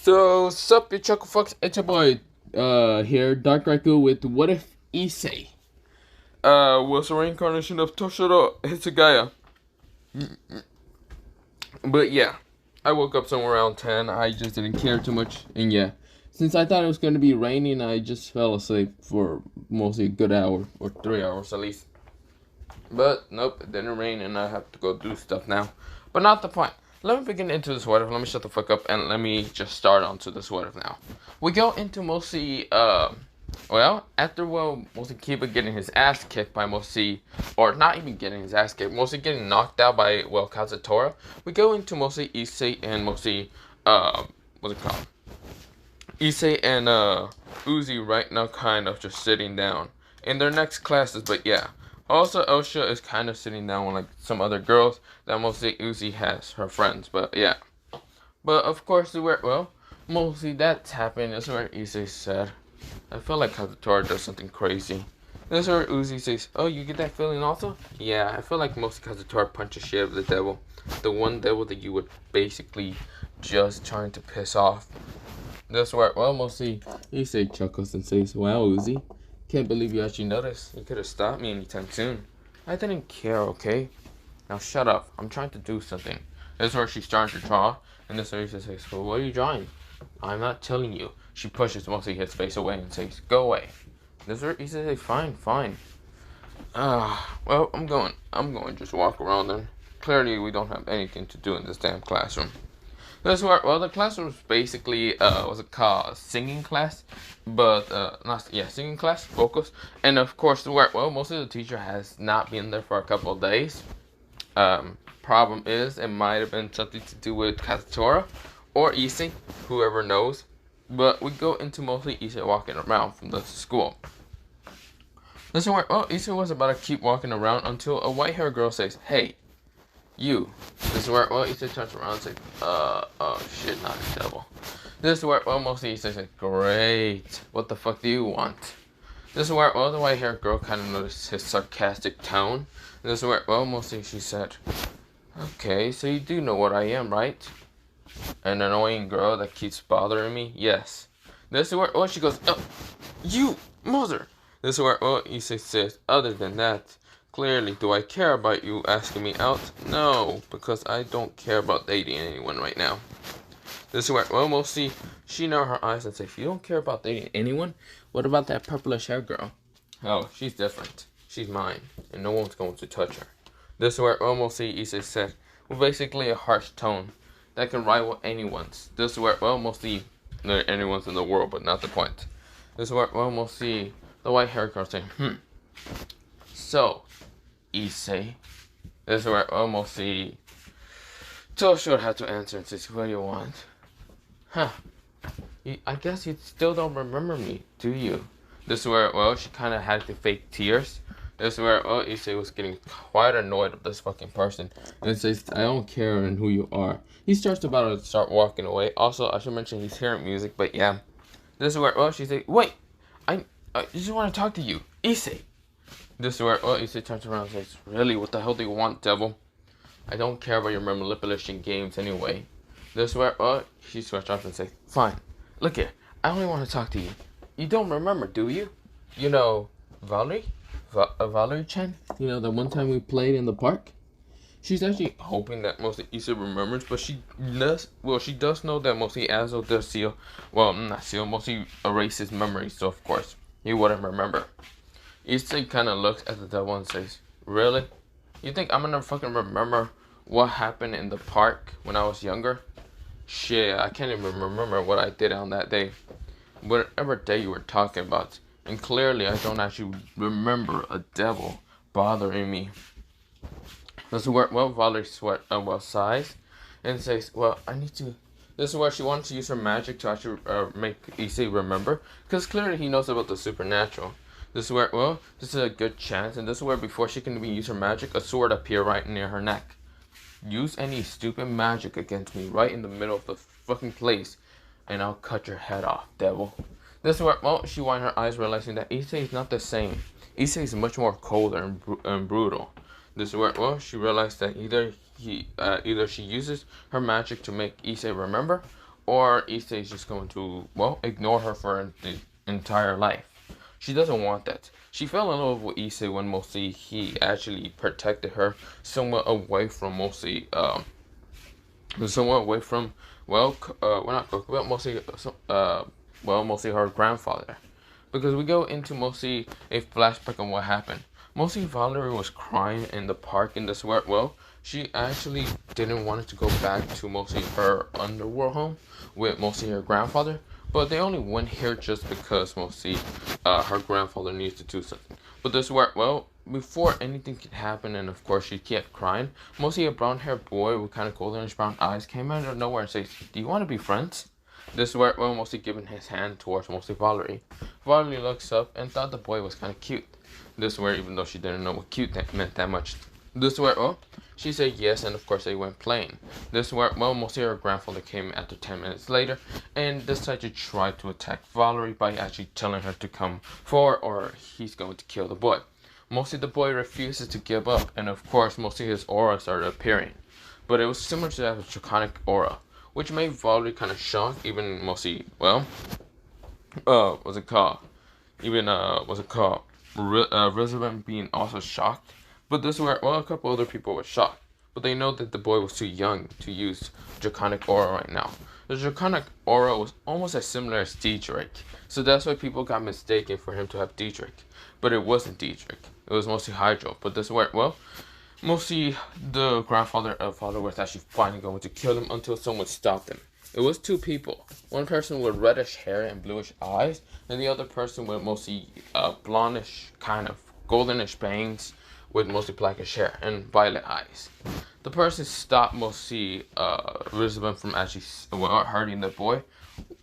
So, sup, you chuckle fucks? It's your boy, here, Dark Raikou with What If Issei was a reincarnation of Toshiro Hitsugaya. But yeah, I woke up somewhere around 10. I just didn't care too much. And yeah, since I thought it was going to be raining, I just fell asleep for mostly a good hour, or 3 hours at least. But nope, it didn't rain and I have to go do stuff now. But not the point. Let me begin into this what if. Let me shut the fuck up and let me just start onto this what if now. We go into mostly, after mostly Kiba getting his ass kicked by mostly, or not even getting his ass kicked, mostly getting knocked out by, Kazutora. We go into mostly Issei and mostly, what's it called? Issei and, Uzi right now kind of just sitting down in their next classes, but yeah. Also, Elsha is kind of sitting down with like some other girls that mostly Uzi has, her friends, but yeah. But of course, mostly that's happened. That's where Issei said, I feel like Kazutora does something crazy. That's where Uzi says, oh, you get that feeling also? Yeah, I feel like mostly Kazutora punches shit of the devil. The one devil that you would basically just trying to piss off. That's where, mostly Issei chuckles and says, wow, Uzi. Can't believe you actually noticed. You could have stopped me anytime soon. I didn't care, okay? Now shut up. I'm trying to do something. This is where she's starting to draw. And this is where she says, well, what are you drawing? I'm not telling you. She pushes mostly his face away and says, go away. This is where he says, fine. I'm going to just walk around then. Clearly, we don't have anything to do in this damn classroom. This is where, the classroom was basically, what's it called, singing class, but, singing class, vocals, and of course, mostly the teacher has not been there for a couple of days. Problem is, it might have been something to do with Kazutora, or Issei, whoever knows, but we go into mostly Issei walking around from the school. This is where, Issei was about to keep walking around until a white-haired girl says, hey, you. This is where, Issei turns around and says, shit, not the devil. This is where, mostly Issei says, great, what the fuck do you want? This is where, the white-haired girl kind of noticed his sarcastic tone. This is where, mostly she said, okay, so you do know what I am, right? An annoying girl that keeps bothering me? Yes. This is where, she goes, oh, you, mother. This is where, Issei says, other than that, clearly, do I care about you asking me out? No, because I don't care about dating anyone right now. This is where, mostly, she narrowed her eyes and said, if you don't care about dating anyone, what about that purplish hair girl? Oh, she's different. She's mine, and no one's going to touch her. This is where, mostly, Issei said, with basically a harsh tone that can rival anyone's. This is where, mostly, anyone's in the world, but not the point. This is where, mostly, the white hair girl saying, So, Issei. This is where mostly Toshiro had to answer and says, what do you want? I guess you still don't remember me, do you? This is where, she kind of had to fake tears. This is where, Issei was getting quite annoyed of this fucking person. And it says, I don't care in who you are. He starts about to start walking away. Also, I should mention he's hearing music, but yeah. This is where, she says, wait, I just want to talk to you, Issei. This is where, Issei turns around and says, really, what the hell do you want, devil? I don't care about your manipulation games anyway. This is where, she switched off and says, fine, look here, I only want to talk to you. You don't remember, do you? You know, Valerie? Valerie-chan? You know, the one time we played in the park? She's actually hoping that mostly Issei remembers, but she does know that mostly Azo does mostly erases memories, so of course, he wouldn't remember. Issei kind of looks at the devil and says, really? You think I'm gonna fucking remember what happened in the park when I was younger? Shit, I can't even remember what I did on that day. Whatever day you were talking about. And clearly I don't actually remember a devil bothering me. This is where, Valerie sighs and says, this is where she wants to use her magic to actually make Issei remember. Because clearly he knows about the supernatural. This is where, this is a good chance, and this is where before she can even use her magic, a sword appear right near her neck. Use any stupid magic against me right in the middle of the fucking place, and I'll cut your head off, devil. This is where, she widened her eyes, realizing that Issei is not the same. Issei is much more colder and brutal. This is where, she realized that either she uses her magic to make Issei remember, or Issei is just going to, well, ignore her for the entire life. She doesn't want that. She fell in love with Issei when mostly he actually protected her somewhat away from mostly, somewhat away from, well, we're not talking about mostly, well, mostly her grandfather. Because we go into mostly a flashback on what happened. Mostly Valerie was crying in the park in this where, well, she actually didn't want to go back to mostly her underworld home with mostly her grandfather. But they only went here just because mostly her grandfather needs to do something. But this where, well, before anything could happen, and of course she kept crying, mostly a brown-haired boy with kind of goldenish brown eyes came out of nowhere and says, "Do you want to be friends?" This is where, well, mostly giving his hand towards mostly Valerie. Valerie looks up and thought the boy was kind of cute. This is where, even though she didn't know what cute meant that much. This is where, well, she said yes, and of course they went playing. This is where, well, mostly her grandfather came after 10 minutes later and decided to try to attack Valerie by actually telling her to come forward or he's going to kill the boy. Mostly the boy refuses to give up, and of course mostly his aura started appearing. But it was similar to that of draconic aura, which made Valerie kind of shocked, even mostly, well, what's it called? Even, what's it called? Resident being also shocked. But this is where, well, a couple other people were shocked. But they know that the boy was too young to use draconic aura right now. The draconic aura was almost as similar as Dietrich. So that's why people got mistaken for him to have Dietrich. But it wasn't Dietrich. It was mostly Hydro. But this is where, well, mostly the grandfather of father was actually finally going to kill him until someone stopped him. It was two people. One person with reddish hair and bluish eyes, and the other person with mostly blondish, kind of goldenish bangs, with mostly blackish hair and violet eyes. The person stopped mostly Elizabeth from actually hurting the boy.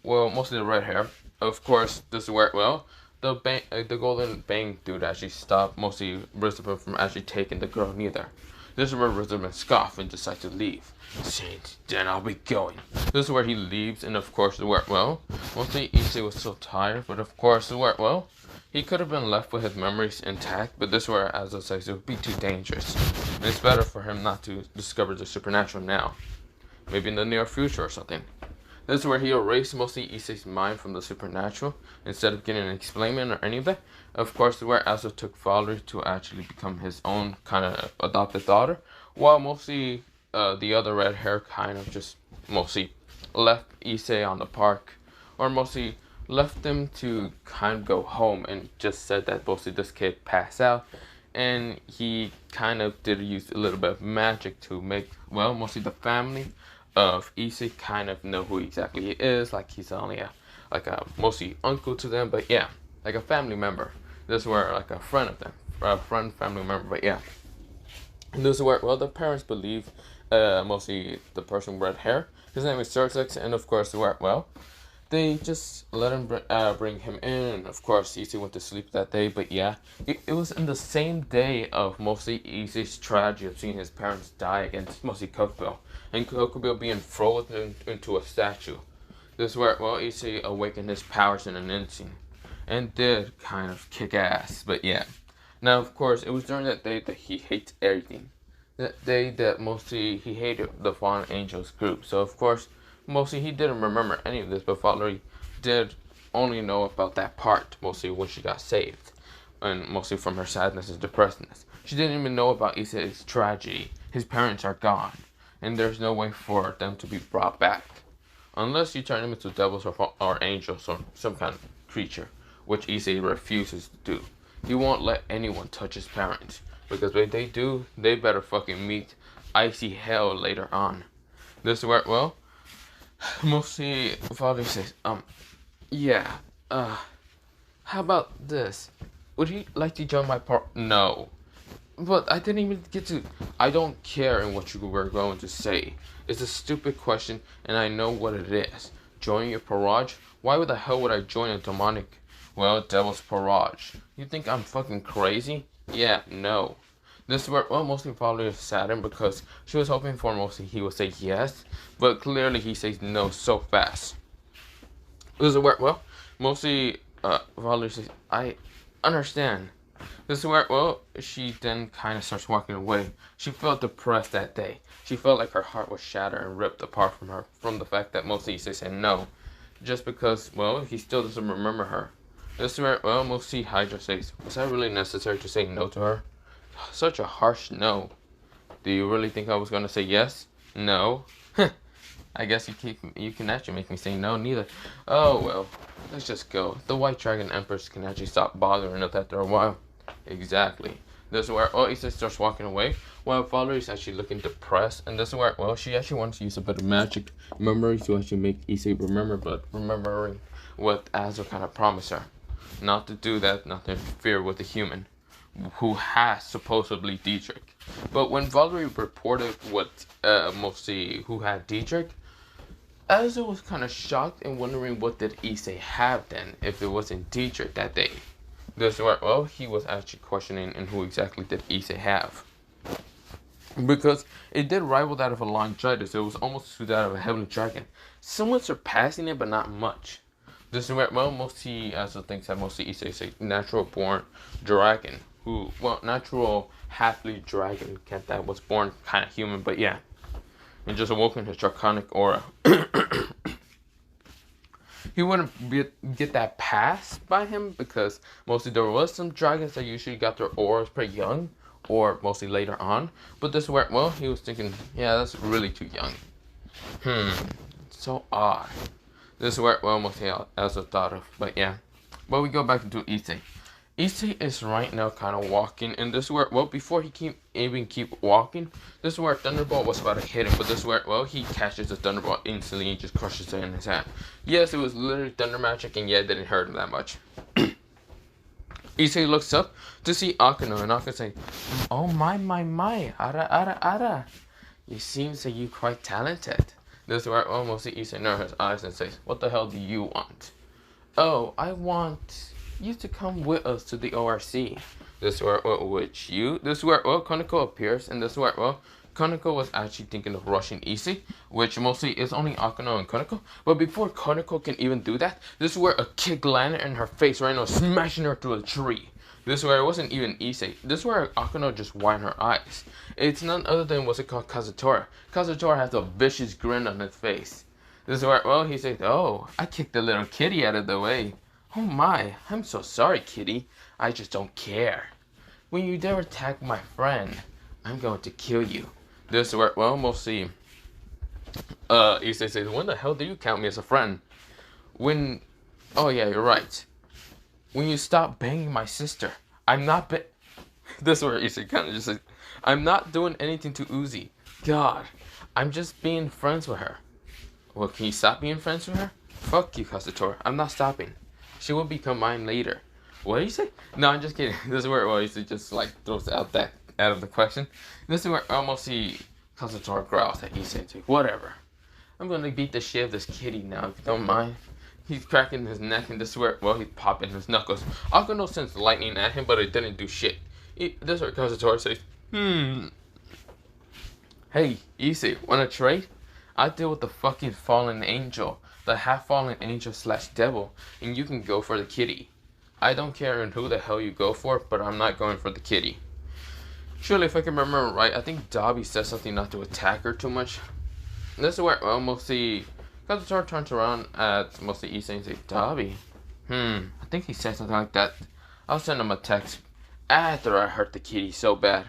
Well, mostly the red hair. Of course, this is where, well, the golden bang dude actually stopped mostly Elizabeth from actually taking the girl neither. This is where Elizabeth scoffed and decided to leave. Saying, "Then I'll be going." This is where he leaves, and of course, where, well, mostly Issei was so tired, but of course, where, well, he could have been left with his memories intact, but this where, as I say, it would be too dangerous. And it's better for him not to discover the supernatural now. Maybe in the near future or something. This is where he erased mostly Issei's mind from the supernatural, instead of getting an explainment or any of that. Of course, where Azo took Valerie to actually become his own kind of adopted daughter, while mostly the other red hair kind of just mostly left Issei on the park, or mostly left them to kind of go home and just said that mostly this kid passed out, and he kind of did use a little bit of magic to make, well, mostly the family of Issei kind of know who exactly he is, like he's only a mostly uncle to them, but yeah, like a family member. This is where, like a friend of them, family member, but yeah. And this is where, well, the parents believe mostly the person with red hair. His name is Sergex, and of course, where, well, they just let him bring him in, and of course, Issei went to sleep that day, but yeah, it was in the same day of mostly Issei's tragedy of seeing his parents die against mostly Kokubil, and Kokubil being frozen into a statue. This is where, well, Issei awakened his powers in an instant, and did kind of kick ass, but yeah. Now, of course, it was during that day that he hates everything. That day that mostly he hated the Fallen Angels group, so of course, mostly he didn't remember any of this, but Valerie did only know about that part, mostly when she got saved, and mostly from her sadness and depressedness. She didn't even know about Issei's tragedy. His parents are gone, and there's no way for them to be brought back. Unless you turn them into devils or angels or some kind of creature, which Issei refuses to do. He won't let anyone touch his parents, because if they do, they better fucking meet icy hell later on. This is where, well, mostly Father says, yeah, how about this? Would you like to join my part? No. But I didn't even get to, I don't care in what you were going to say. It's a stupid question, and I know what it is. Joining your parage? Why the hell would I join a demonic, well, devil's parage? You think I'm fucking crazy? Yeah, no. This is where, well, mostly Valerie is saddened because she was hoping for mostly he would say yes, but clearly he says no so fast. This is where, well, mostly Valerie says, I understand. This is where, well, she then kind of starts walking away. She felt depressed that day. She felt like her heart was shattered and ripped apart from her from the fact that Mosi Issei said no. Just because, well, he still doesn't remember her. This is where, well, Mosi Hydra says, was that really necessary to say no to her? Such a harsh no. Do you really think I was going to say yes? No. I guess you can actually make me say no neither. Oh, well, let's just go. The White Dragon Empress can actually stop bothering us after a while. Exactly. This is where, well, Issei starts walking away, while Valerie's actually looking depressed, and this is where, well, she actually wants to use a bit of magic memory to actually make Issei remember, but remembering what Azo kind of promised her. Not to do that, not to interfere with the human, who has supposedly Dietrich. But when Valerie reported what Mosi who had Dietrich, Azo was kind of shocked and wondering what did Issei have then, if it wasn't Dietrich that day. This where, well, he was actually questioning and who exactly did Issei have. Because it did rival that of a Longitis, it was almost to that of a Heavenly Dragon. Somewhat surpassing it, but not much. This is where, well, Mosi Azo thinks that Mosi Issei is a natural born dragon. Who, well, natural halfly dragon that was born kind of human, but yeah. And just awoken his draconic aura. He wouldn't get that pass by him because mostly there was some dragons that usually got their auras pretty young, or mostly later on. But this is where, well, he was thinking, yeah, that's really too young. So odd. This is where, well, mostly as I thought of, but yeah. But we go back into Issei. Issei is right now kind of walking, and this is where, well, before he even keep walking, this is where Thunderbolt was about to hit him, but this is where, well, he catches the Thunderbolt instantly and just crushes it in his hand. Yes, it was literally thunder magic, and yeah, it didn't hurt him that much. Issei looks up to see Akano, and Akano says, oh my, ara. You seem that you quite talented. This is where almost Issei narrows his eyes and says, what the hell do you want? Oh, I want you to come with us to the ORC. This is where, well, which you? This is where, well, Koneko appears, and this is where, well, Koneko was actually thinking of rushing Issei, which mostly is only Akano and Koneko. But before Koneko can even do that, this is where a kick landed in her face right now, smashing her through a tree. This is where it wasn't even Issei. This is where Akano just widened her eyes. It's none other than what's it called, Kazutora. Kazutora has a vicious grin on his face. This is where, well, he says, oh, I kicked the little kitty out of the way. Oh my, I'm so sorry, kitty. I just don't care. When you dare attack my friend, I'm going to kill you. This is where, well, mostly, Issei says, when the hell do you count me as a friend? When, oh yeah, you're right. When you stop banging my sister, I'm not This is where Issei kind of just says, I'm not doing anything to Uzi. God, I'm just being friends with her. Well, can you stop being friends with her? Fuck you, Kazutora. I'm not stopping. She will become mine later. What did you say? No, I'm just kidding. This is where, well, Issei just like throws out of the question. This is where I almost see Kazutora growls at Issei. Whatever. I'm gonna beat the shit out of this kitty now, if you don't mind. He's cracking his neck, and this is where, well, he's popping his knuckles. Akano sends lightning at him, but it didn't do shit. This is where Kazutora says, Hey, Issei, wanna trade? I deal with the fucking fallen angel, the half-fallen angel / devil, and you can go for the kitty. I don't care who the hell you go for, but I'm not going for the kitty. Surely, if I can remember right, I think Dabi said something not to attack her too much. This is where, well, mostly Kazutora turns around at mostly Issei and says, Dabi? I think he said something like that. I'll send him a text after I hurt the kitty so bad.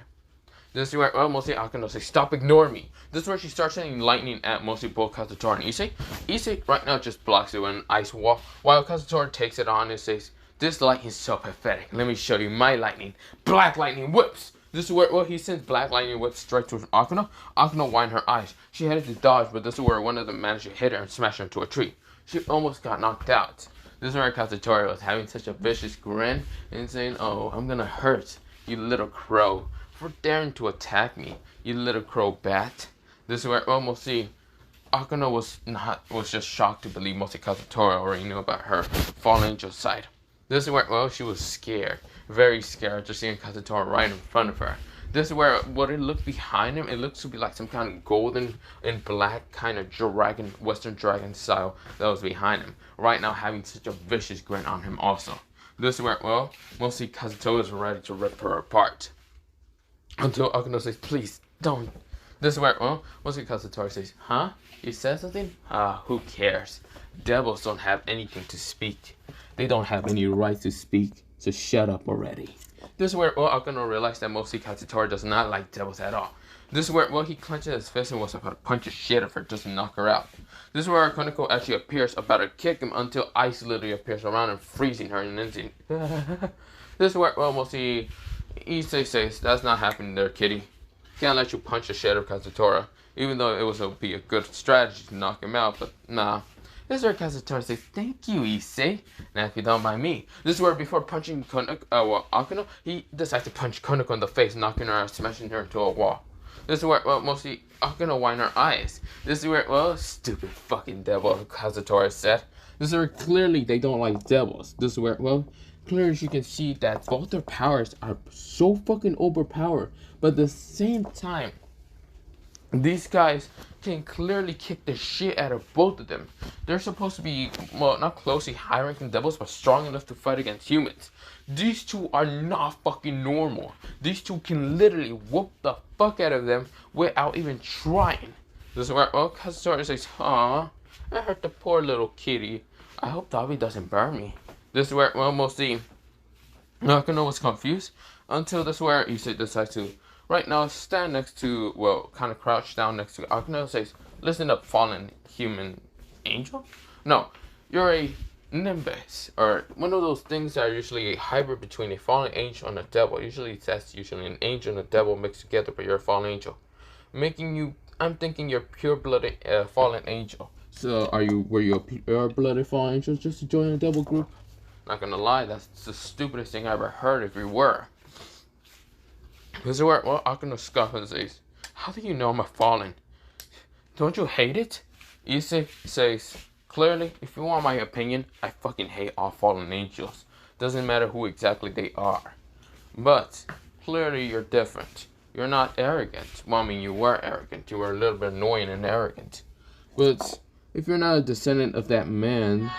This is where, well, mostly Akano says, stop ignoring me. This is where she starts sending lightning at mostly both Kazutora and Issei. Issei right now just blocks it with an ice wall, while Kazutora takes it on and says, this lightning is so pathetic. Let me show you my lightning. Black lightning whips. This is where, well, he sends black lightning whips straight to Akano. Akano widened her eyes. She headed to dodge, but this is where one of them managed to hit her and smash her into a tree. She almost got knocked out. This is where Kazutora was having such a vicious grin and saying, oh, I'm gonna hurt you little crow for daring to attack me, you little crow bat. This is where, well, we'll see, Akano was just shocked to believe mostly Kazutora already knew about her fallen angel side. This is where, well, she was scared, very scared, just seeing Kazutora right in front of her. This is where, what it looked behind him, it looks to be like some kind of golden and black kind of dragon, Western dragon style that was behind him. Right now having such a vicious grin on him also. This is where, well, mostly Kazutora is ready to rip her apart. Until Akino says, please, don't. This is where, well, mostly Kazutora says, huh? You said something? Who cares? Devils don't have anything to speak. They don't have any right to speak, so shut up already. This is where, well, Akino realized that mostly Kazutora does not like devils at all. This is where, well, he clenched his fist and was about to punch the shit out of her just to knock her out. This is where Koneko actually appears, about to kick him until ice literally appears around and freezing her in an instant. This is where, well, mostly Issei says, that's not happening there, kitty. Can't let you punch the shit out of Kazutora, even though it would be a good strategy to knock him out, but nah. This is where Kazutora says, thank you, Issei. Now, if you don't mind me. This is where, before punching Akino, he decides to punch Koneko in the face, knocking her out, smashing her into a wall. This is where, well, mostly Akino wind her eyes. This is where, well, stupid fucking devil, Kazutora said. This is where clearly they don't like devils. This is where, well, clearly you can see that both their powers are so fucking overpowered. But at the same time, these guys can clearly kick the shit out of both of them. They're supposed to be, well, not closely high-ranking devils, but strong enough to fight against humans. These two are not fucking normal. These two can literally whoop the fuck out of them without even trying. This is where, well, Kazutora says, aw, I hurt the poor little kitty. I hope Dabi doesn't burn me. This is where, well, mostly Akino was confused until this is where Issei decides to right now stand next to, well, kind of crouch down next to Akino. Says, listen up, fallen human angel? No, you're a nimbus, or one of those things that are usually a hybrid between a fallen angel and a devil. Usually that's usually an angel and a devil mixed together, but you're a fallen angel. Making you, I'm thinking you're pure-blooded fallen angel. So were you a pure-blooded fallen angel just to join a devil group? Not gonna lie, that's the stupidest thing I ever heard if you were. This is where, well, Akino scoffs and says, how do you know I'm a fallen? Don't you hate it? Issei says, clearly, if you want my opinion, I fucking hate all fallen angels. Doesn't matter who exactly they are. But, clearly you're different. You're not arrogant. Well, I mean, you were arrogant. You were a little bit annoying and arrogant. But, if you're not a descendant of that man,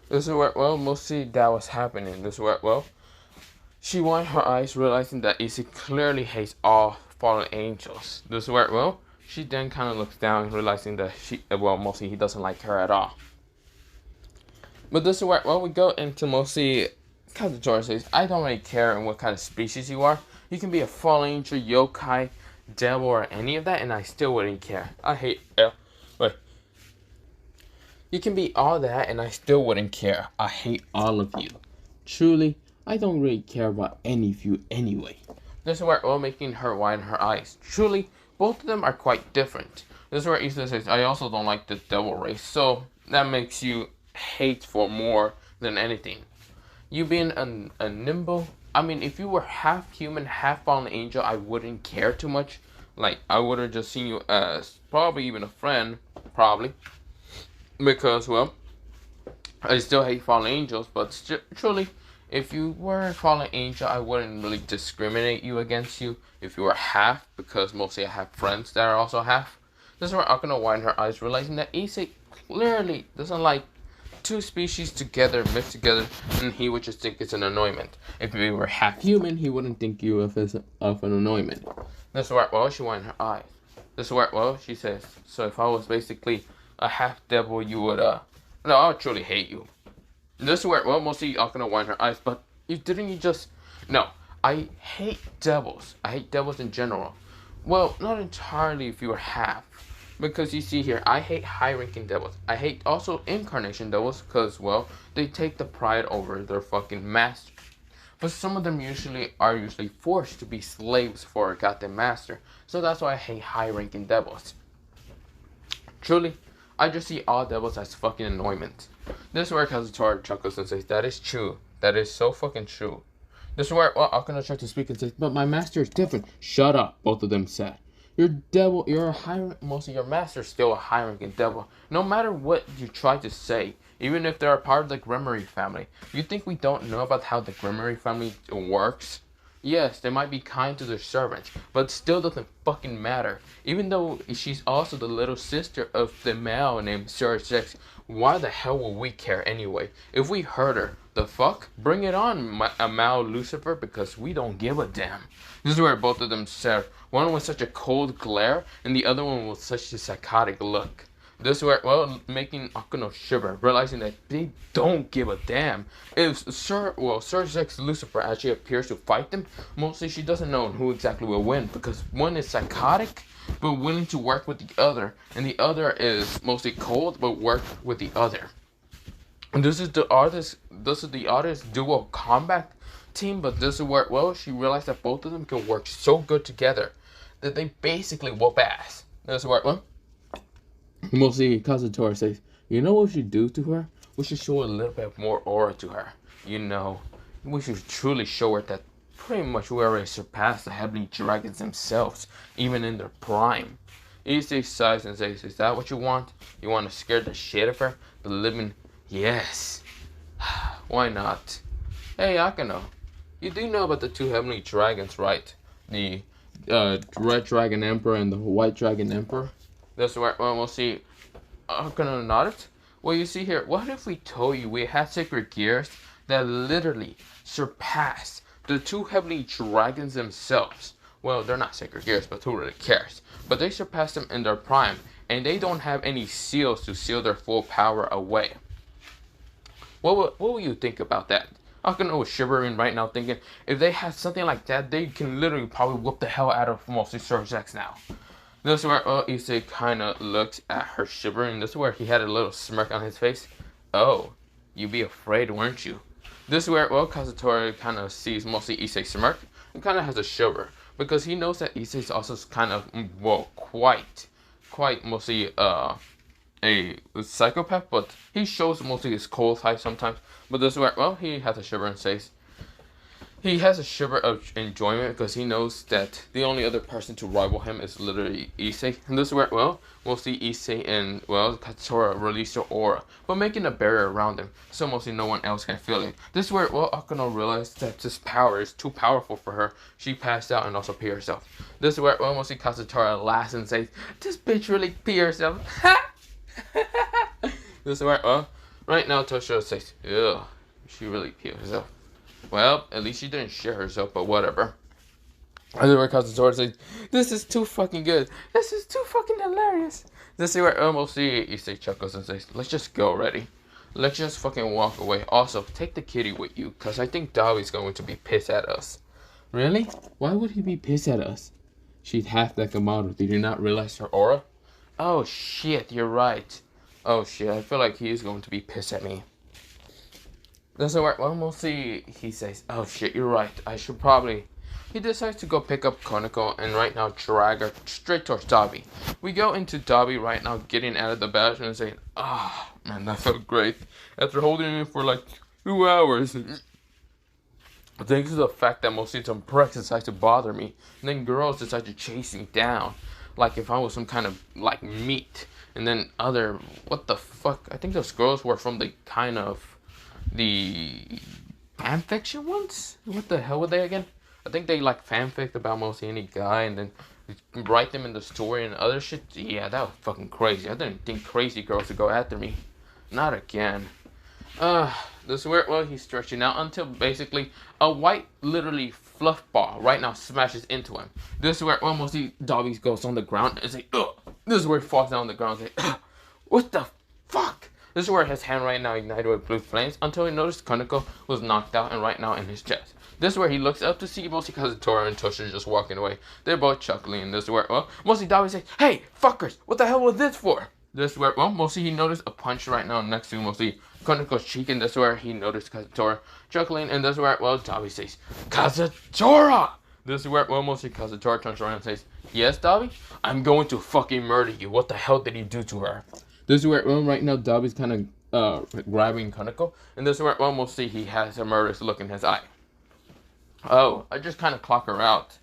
this is where, well, mostly that was happening. This is where, well, she wiped her eyes, realizing that Issei clearly hates all fallen angels. This is where, well, she then kind of looks down, realizing that well, mostly he doesn't like her at all. But this is where, well, we go into mostly Kazutora says, I don't really care what kind of species you are. You can be a fallen angel, yokai, devil, or any of that, and I still wouldn't care. I hate, wait. You can be all that, and I still wouldn't care. I hate all of you. Truly, I don't really care about any of you anyway. This is where, well, making her widen her eyes. Truly, both of them are quite different. This is where Issei says, I also don't like the devil race, so that makes you hateful more than anything. You being a nimble, I mean, if you were half human, half fallen angel, I wouldn't care too much. Like, I would have just seen you as probably even a friend, probably. Because, well, I still hate fallen angels, but truly, if you were a fallen angel, I wouldn't really discriminate you against you if you were half, because mostly I have friends that are also half. This is where Akino widened her eyes, realizing that Issei clearly doesn't like two species together, mixed together, and he would just think it's an annoyment. If you were half human, he wouldn't think you of an annoyment. This is where, well, she widened her eyes. This is where, well, she says, so if I was basically a half devil, you would, no, I would truly hate you. This is where, well, mostly Akino widened her eyes, but didn't you just, no, I hate devils. I hate devils in general. Well, not entirely if you were half. Because you see here, I hate high-ranking devils. I hate also incarnation devils because, well, they take the pride over their fucking master. But some of them are usually forced to be slaves for a goddamn master. So that's why I hate high-ranking devils. Truly, I just see all devils as fucking annoyment. This is where Kazutora chuckles and says, that is true. That is so fucking true. This is where, well, Akino tried to speak and says, but my master is different. Shut up, both of them said. Your devil, you're a high, most of your master's still a high-ranking devil. No matter what you try to say, even if they're a part of the Grimoire family. You think we don't know about how the Grimoire family works? Yes, they might be kind to their servants, but still doesn't fucking matter. Even though she's also the little sister of the male named Sir Six, why the hell will we care anyway? If we hurt her, the fuck? Bring it on, Mal Lucifer, because we don't give a damn. This is where both of them said. One with such a cold glare, and the other one with such a psychotic look. This where, well, making Akuno shiver, realizing that they don't give a damn. If Sir Zex Lucifer actually appears to fight them, mostly she doesn't know who exactly will win, because one is psychotic, but willing to work with the other, and the other is mostly cold, but work with the other. And this is the artist duo combat team, but this is where, well, she realized that both of them can work so good together that they basically whoop ass. This is where, well, mostly Kazutora says, you know what we should do to her? We should show a little bit more aura to her. You know, we should truly show her that pretty much we already surpassed the heavenly dragons themselves, even in their prime. Issei sighs and says, is that what you want? You want to scare the shit of her? The living... Yes. Why not? Hey, Akano, you do know about the two heavenly dragons, right? The Red Dragon Emperor and the White Dragon Emperor? That's where, well, we'll see. Akano nodded. Well, you see here, what if we told you we had sacred gears that literally surpass the two heavenly dragons themselves? Well, they're not sacred gears, but who really cares? But they surpass them in their prime, and they don't have any seals to seal their full power away. What will you think about that? Akano was shivering right now, thinking if they had something like that, they can literally probably whoop the hell out of mostly Sir Zex now. This is where Issei kind of looked at her shivering. This is where he had a little smirk on his face. Oh, you'd be afraid, weren't you? This is where, well, Kazutora kind of sees mostly Issei smirk and kind of has a shiver. Because he knows that Issei's also kind of, well, quite mostly a psychopath. But he shows mostly his cold side sometimes. But this is where, well, he has a shiver and says, he has a shiver of enjoyment because he knows that the only other person to rival him is literally Issei. And this is where, well, we'll see Issei and, well, Kazutora release their aura, but making a barrier around them, so mostly no one else can feel it. This is where, well, Akano realized that this power is too powerful for her. She passed out and also pee herself. This is where, well, we'll see Kazutora laughs and says, this bitch really pee herself. This is where, well, right now Toshiro says, ugh, she really peed herself. Well, at least she didn't share herself, but whatever. Other Kazutora says, this is too fucking good. This is too fucking hilarious. This is where almost see Issei chuckles and says, let's just go already. Let's just fucking walk away. Also, take the kitty with you, because I think Davi's going to be pissed at us. Really? Why would he be pissed at us? She's half like a model. Did you not realize her aura? Oh shit, you're right. Oh shit, I feel like he is going to be pissed at me. That's alright, well, mostly he says, oh shit, you're right, I should probably... He decides to go pick up Koneko and right now drag her straight towards Dabi. We go into Dabi right now, getting out of the bathroom and saying, ah, man, that felt great. After holding him for like 2 hours. Thanks to the fact that mostly some pricks decide to bother me, and then girls decide to chase me down. Like if I was some kind of, like, meat. And then other, what the fuck, I think those girls were from the kind of... the fanfiction ones? What the hell were they again? I think they like fanfic about mostly any guy and then write them in the story and other shit. Yeah, that was fucking crazy. I didn't think crazy girls would go after me. Not again. This is where, well, he's stretching out until basically a white, literally fluff ball right now smashes into him. This is where, well, mostly Dobby goes on the ground and say, ugh. This is where he falls down on the ground and say, ugh. What the fuck? This is where his hand right now ignited with blue flames until he noticed Koneko was knocked out and right now in his chest. This is where he looks up to see mostly Kazutora and Toshiro just walking away. They're both chuckling. This is where, well, mostly Dabi says, hey, fuckers, what the hell was this for? This is where, well, mostly he noticed a punch right now next to mostly Koneko's cheek, and this is where he noticed Kazutora chuckling, and this is where, well, Dabi says, Kazutora! This is where, well, mostly Kazutora turns around and says, yes, Dabi? I'm going to fucking murder you. What the hell did he do to her? This is where, well, right now Dabi's kind of grabbing Koneko, and this is where, well, mostly he has a murderous look in his eye. Oh, I just kind of clocked her out.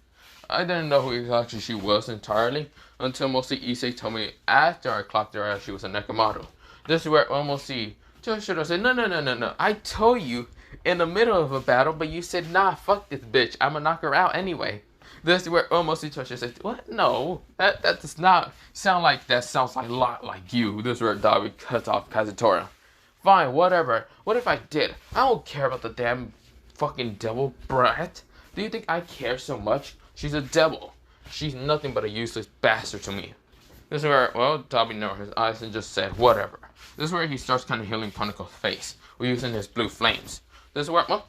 I didn't know who exactly she was entirely until mostly Issei told me after I clocked her out she was a Nekomaru. This is where, well, mostly Toshiro said, no, I told you in the middle of a battle, but you said, nah, fuck this bitch. I'm gonna knock her out anyway. This is where almost Toshiro says, what? No, that does not sound like, that sounds like a lot like you. This is where Dabi cuts off Kazutora. Fine, whatever. What if I did? I don't care about the damn fucking devil brat. Do you think I care so much? She's a devil. She's nothing but a useless bastard to me. This is where, well, Dabi narrowed his eyes and just said, whatever. This is where he starts kind of healing Kaneko's face. We're using his blue flames. This is where, well,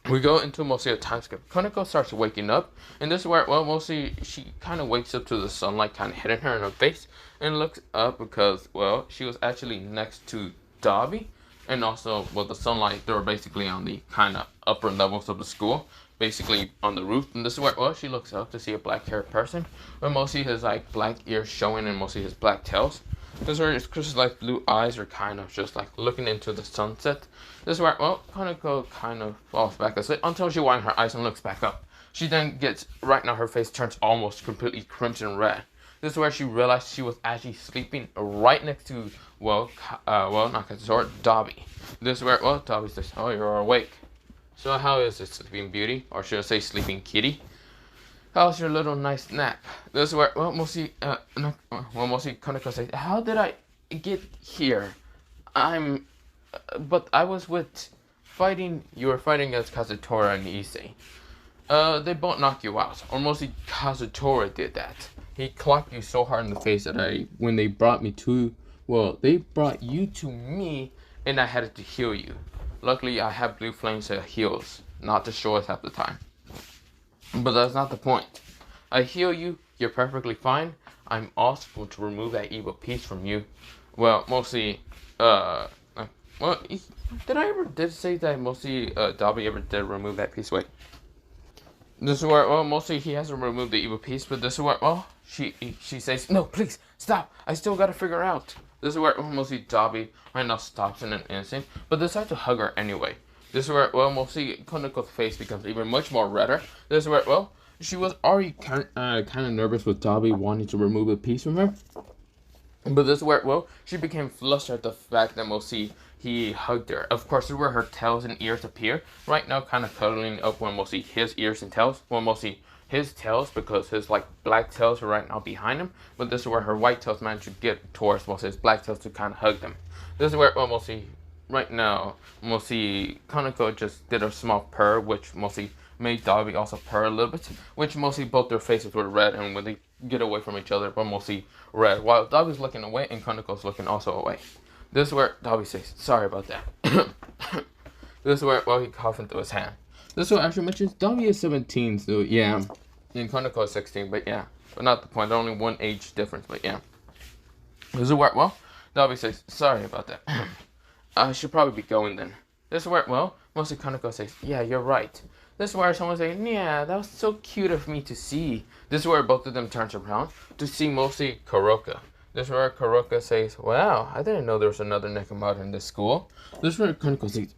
we go into mostly a time skip. Kaneko starts waking up, and this is where, well, mostly she kind of wakes up to the sunlight kind of hitting her in her face, and looks up because, well, she was actually next to Dabi, and also, well, the sunlight, they were basically on the kind of upper levels of the school, basically on the roof, and this is where, well, she looks up to see a black-haired person, with mostly his, like, black ears showing and mostly his black tails. This is where his crystal-like blue eyes are kind of just like looking into the sunset. This is where, well, Kaneko kind of falls back asleep until she winds her eyes and looks back up. She then gets, right now her face turns almost completely crimson red. This is where she realized she was actually sleeping right next to, well, not Kazutora, Dabi. This is where, well, Dabi says, oh, you're awake. So how is it, Sleeping Beauty? Or should I say Sleeping Kitty? How's your little nice nap? This is where, well, mostly Kaneko says, how did I get here? But I was you were fighting against Kazutora and Issei. They both knocked you out, or mostly Kazutora did that. He clocked you so hard in the face that when they brought you to me, and I had to heal you. Luckily, I have blue flames that heals, not destroys half the time. But that's not the point. I heal you, you're perfectly fine. I'm also going to remove that evil piece from you. Well, mostly, well, did say that mostly, Dabi ever did remove that piece? Wait. This is where, well, mostly he hasn't removed the evil piece, but this is where, well, she says, no, please, stop. I still gotta figure out. This is where, well, mostly Dabi right now stops in an instant, but decides to hug her anyway. This is where, well, mostly Kaneko's face becomes even much more redder. This is where, well, she was already kind of nervous with Dabi wanting to remove a piece from her. But this is where, well, she became flustered at the fact that mostly he hugged her. Of course, this is where her tails and ears appear. Right now, kind of cuddling up when mostly his ears and tails. Well, mostly his tails, because his, like, black tails are right now behind him. But this is where her white tails managed to get towards mostly his black tails to kind of hug them. This is where, well, mostly right now, mostly Kaneko just did a small purr, which mostly made Dabi also purr a little bit, which mostly both their faces were red, and when they get away from each other, but mostly red, while Dabi's looking away and Kaneko's looking also away. This is where Dabi says, sorry about that. This is where, well, he coughs into his hand. This is what actually mentions Dabi is 17, so yeah, and Kaneko is 16, but yeah, but not the point, only one age difference, but yeah. This is where, well, Dabi says, sorry about that. I should probably be going then. This is where, well, mostly Kaneko says, yeah, you're right. This is where someone says, yeah, that was so cute of me to see. This is where both of them turns around to see mostly Kuroka. This is where Kuroka says, wow, I didn't know there was another Nekomaru in this school. This is where Kaneko says,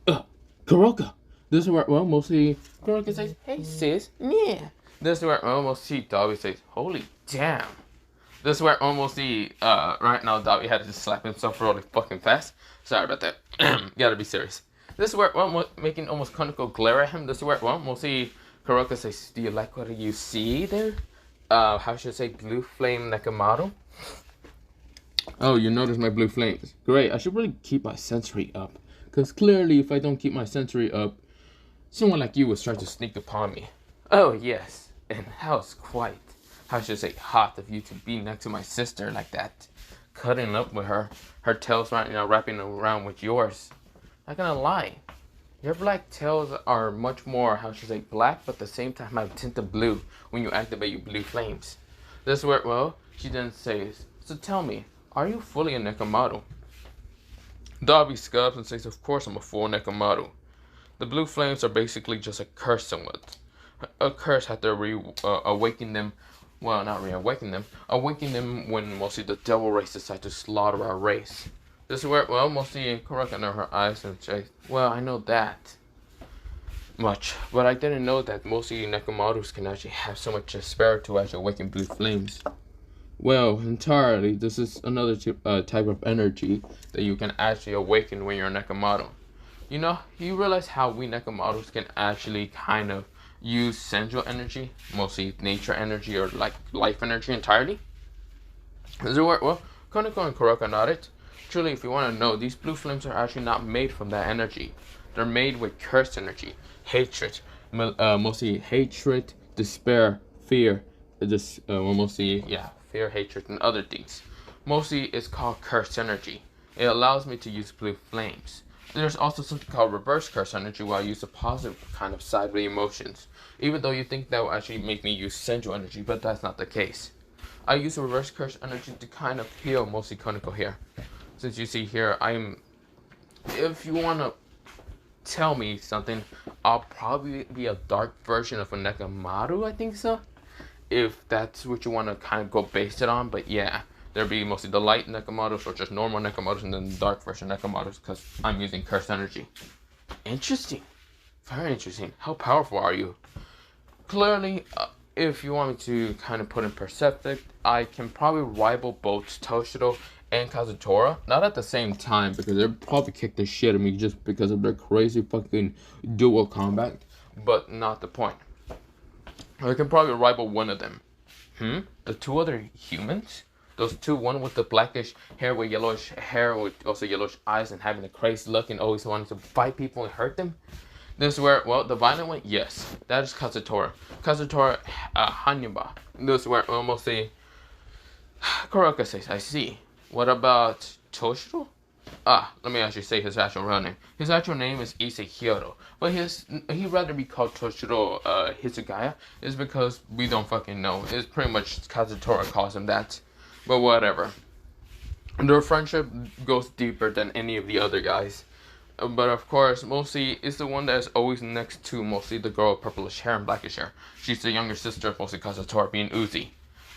Kuroka. This is where, well, mostly Kuroka says, hey sis, yeah. This is where almost Dabi says, holy damn. This is where almost right now Dabi had to slap himself really fucking fast. Sorry about that. Gotta be serious. This is where, well, making almost Kaneko glare at him. This is where, well, mostly Kuroka says, do you like what you see there? How should I say, blue flame Nekomaru? Oh, you notice my blue flames. Great, I should really keep my sensory up. Because clearly, if I don't keep my sensory up, someone like you will start to sneak upon me. Oh, yes. And how's quite, how should I say, hot of you to be next to my sister like that. Cutting up with her. Her tails right now wrapping around with yours. Not gonna lie. Your black tails are much more, how should I say, black, but at the same time have a tint of blue when you activate your blue flames. This is where, well, she then says, so tell me, are you fully a Nekomaru? Dabi scubs and says, of course I'm a full Nekomaru. The blue flames are basically just a curse somewhat. A curse had to awaken them, well, not reawaken them, awaken them when mostly the devil race decide to slaughter our race. This is where, well, mostly Kuroka under her eyes and says, well, I know that much, but I didn't know that mostly Nekomarus can actually have so much despair to actually awaken blue flames. Well, entirely, this is another type of energy that you can actually awaken when you're a Nekomaru. You realize how we Nekomados can actually kind of use sensual energy, mostly nature energy or like life energy entirely? Does it work? Well, Koneko and Kuroka nodded. Truly, if you want to know, these blue flames are actually not made from that energy. They're made with cursed energy, hatred, mostly hatred, despair, fear, mostly, yeah, fear, hatred, and other things. Mostly, it's called cursed energy. It allows me to use blue flames. There's also something called reverse curse energy, where I use the positive kind of side with emotions. Even though you think that will actually make me use sensual energy, but that's not the case. I use reverse curse energy to kind of heal mostly Koneko here. Since you see here, if you want to tell me something, I'll probably be a dark version of a Nekomaru, I think so. If that's what you want to kind of go base it on, but yeah. There'll be mostly the light Nekomados or just normal Nekomados and then the dark version Nekomados because I'm using cursed energy. Interesting. Very interesting. How powerful are you? Clearly, if you want me to kind of put in perspective, I can probably rival both Toshiro and Kazutora. Not at the same time because they'll probably kick the shit out of me just because of their crazy fucking dual combat. But not the point. I can probably rival one of them. The two other humans? Those two, one with the blackish hair with yellowish hair with also yellowish eyes and having a crazy look and always wanting to fight people and hurt them. This is where, well, the violent one, yes, that is Kazutora. Kazutora Hanyaba. This is where mostly Kuroka says, I see. What about Toshiro? Let me actually say his actual real name. His actual name is Issei, but he'd rather be called Toshiro Hitsugaya is because we don't fucking know. It's pretty much Kazutora calls him that. But whatever. Their friendship goes deeper than any of the other guys. But of course, mostly it's the one that is always next to mostly the girl with purplish hair and blackish hair. She's the younger sister of mostly Kazutora being Uzi.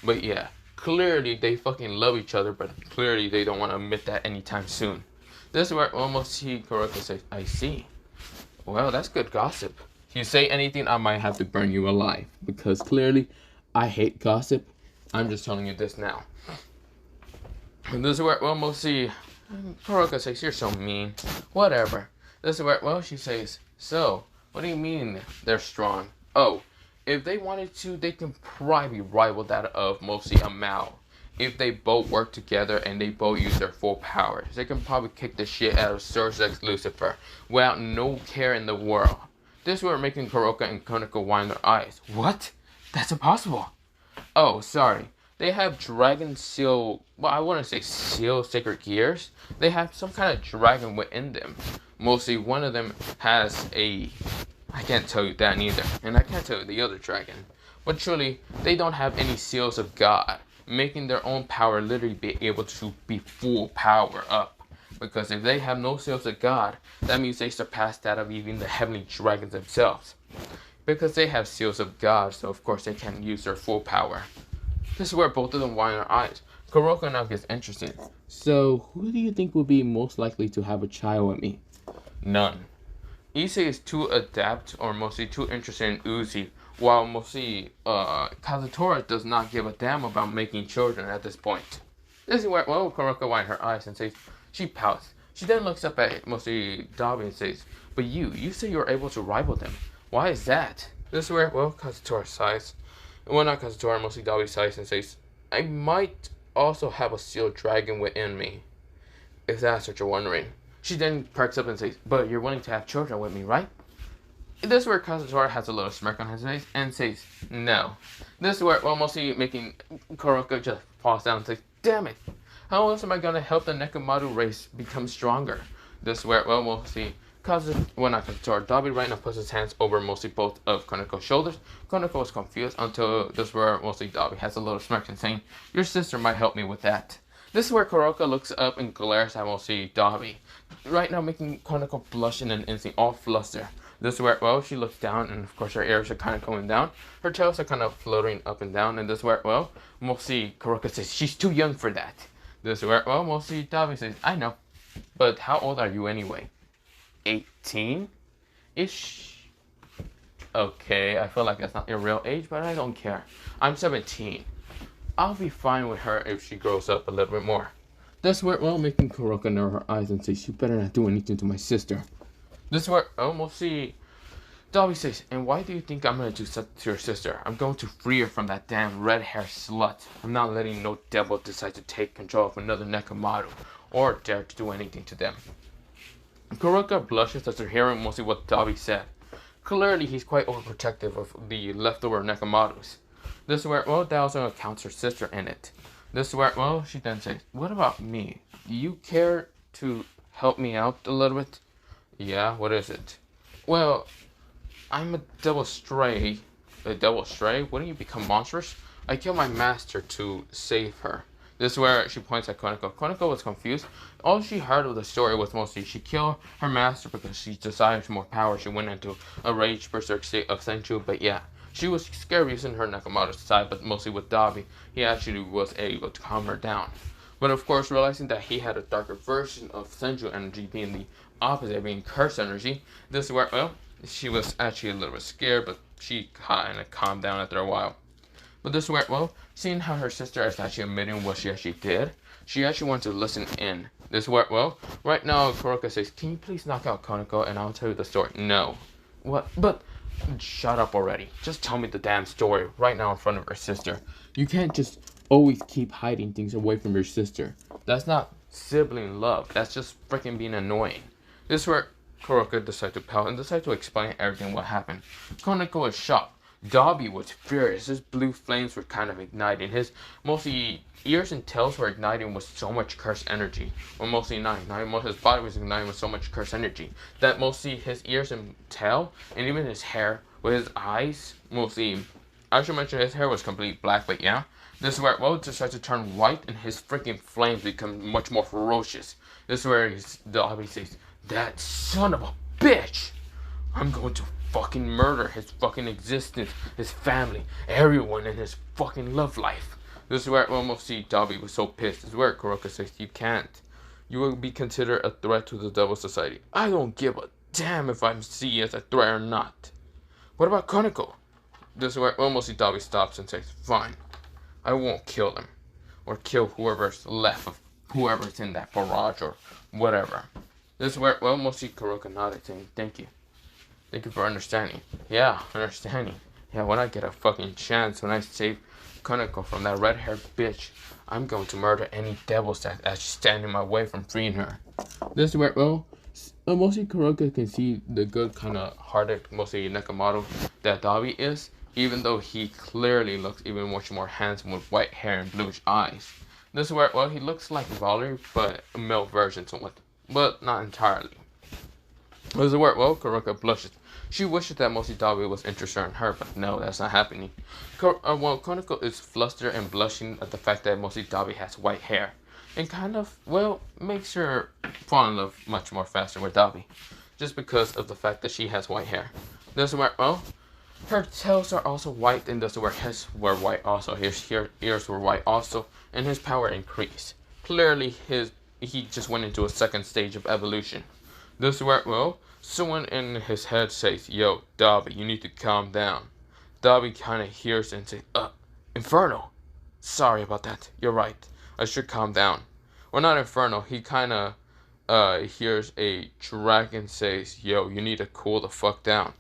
But yeah, clearly they fucking love each other, but clearly they don't want to admit that anytime soon. This is where almost Kuroka says, I see. Well, that's good gossip. If you say anything, I might have to burn you alive. Because clearly, I hate gossip. I'm just telling you this now. And this is where, well, mostly Kuroka says, you're so mean. Whatever. This is where, well, she says, so, what do you mean they're strong? Oh, if they wanted to, they can probably rival that of mostly a Mao. If they both work together and they both use their full powers, they can probably kick the shit out of Sursex Lucifer without no care in the world. This were making Kuroka and Koneko wind their eyes. What? That's impossible. Oh, sorry. They have dragon seal, well, I wouldn't say seal sacred gears. They have some kind of dragon within them. Mostly one of them has I can't tell you that neither. And I can't tell you the other dragon. But truly, they don't have any seals of God, making their own power literally be able to be full power up. Because if they have no seals of God, that means they surpass that of even the heavenly dragons themselves. Because they have seals of God, so of course they can't use their full power. This is where both of them wind their eyes. Kuroka now gets interested. So, who do you think will be most likely to have a child with me? None. Issei is too adept, or mostly too interested in Uzi, while mostly Kazutora does not give a damn about making children at this point. This is where, well, Kuroka winds her eyes and says, she pouts. She then looks up at mostly Dabi and says, but you say you're able to rival them. Why is that? This is where, well, Kazutora sighs. Well, not Kazutora, mostly Dabi sighs and says, I might also have a sealed dragon within me, if that's what you're wondering. She then perks up and says, but you're willing to have children with me, right? This is where Kazutora has a little smirk on his face and says, no. This is where, well, mostly making Kuroka just falls down and says, damn it. How else am I going to help the Nekomaru race become stronger? This is where, well, mostly not Kazutora, Dabi right now puts his hands over mostly both of Koneko's shoulders. Koneko is confused until this is where mostly Dabi has a little smirk and saying, your sister might help me with that. This is where Kuroka looks up and glares at mostly Dabi, right now making Koneko blush in an instant, all fluster. This is where, well, she looks down and of course her ears are kind of going down. Her tails are kind of floating up and down, and this is where, well, mostly Kuroka says, she's too young for that. This is where, well, mostly Dabi says, I know, but how old are you anyway? 18-ish? Okay, I feel like that's not your real age, but I don't care. I'm 17. I'll be fine with her if she grows up a little bit more. That's where, well, making Kuroka narrow her eyes and say, you better not do anything to my sister. This is where almost see Dobby says, and why do you think I'm gonna do something to your sister? I'm going to free her from that damn red-haired slut. I'm not letting no devil decide to take control of another Nekomaru, or dare to do anything to them. Kuroka blushes after hearing mostly what Dobby said. Clearly, he's quite overprotective of the leftover Nekomarus. This is where, well, that also accounts her sister in it. This is where, well, she then says, what about me? Do you care to help me out a little bit? Yeah, what is it? Well, I'm a devil stray. A devil stray? Wouldn't you become monstrous? I killed my master to save her. This is where she points at Koneko. Koneko was confused. All she heard of the story was mostly she killed her master because she desired more power. She went into a rage berserk state of Senju, but yeah. She was scared using her Nekomaru side, but mostly with Dobby, he actually was able to calm her down. But of course, realizing that he had a darker version of Senju energy being the opposite, being curse energy, this is where, well, she was actually a little bit scared, but she kind of calmed down after a while. But this is where, well, seeing how her sister is actually admitting what she actually did, she actually wants to listen in. This is where, well, right now, Kuroka says, can you please knock out Koneko and I'll tell you the story? No. What? But, shut up already. Just tell me the damn story right now in front of her sister. You can't just always keep hiding things away from your sister. That's not sibling love. That's just freaking being annoying. This is where Kuroka decided to pout and decided to explain everything what happened. Koneko was shocked. Dobby was furious. His blue flames were kind of igniting. His mostly ears and tails were igniting with so much cursed energy. Or mostly not igniting. His body was igniting with so much cursed energy. That mostly his ears and tail, and even his hair, with his eyes, mostly, I should mention his hair was completely black, but yeah. This is where, well, it decides to turn white and his freaking flames become much more ferocious. This is where Dobby says, that son of a bitch! I'm going to fucking murder his fucking existence, his family, everyone in his fucking love life. This is where almost see Dobby was so pissed. This is where Kuroka says, you can't. You will be considered a threat to the Devil Society. I don't give a damn if I'm seen as a threat or not. What about Koneko? This is where almost see Dobby stops and says, fine. I won't kill them. Or kill whoever's left of whoever's in that barrage or whatever. This is where, well, mostly Kuroka nodded saying, thank you. Thank you for understanding. Yeah, understanding. Yeah, when I get a fucking chance, when I save Koneko from that red-haired bitch, I'm going to murder any devils that actually stand in my way from freeing her. This is where, well, mostly Kuroka can see the good kind of hearted, mostly Nekomaru that Dobby is, even though he clearly looks even much more handsome with white hair and bluish eyes. This is where, well, he looks like Valerie, but a male version somewhat, but not entirely. This is where, well, Kuroka blushes. She wishes that mostly Dobby was interested in her, but no, that's not happening. Well, Koneko is flustered and blushing at the fact that mostly Dobby has white hair. And kind of, well, makes her fall in love much more faster with Dobby. Just because of the fact that she has white hair. This is where, well, her tails are also white, and this is where his were white also. His ears were white also, and his power increased. Clearly, he just went into a second stage of evolution. This is where, well, someone in his head says, yo, Dobby, you need to calm down. Dobby kind of hears and says, Inferno. Sorry about that. You're right. I should calm down. Well, not Inferno. He kind of hears a dragon says, yo, you need to cool the fuck down.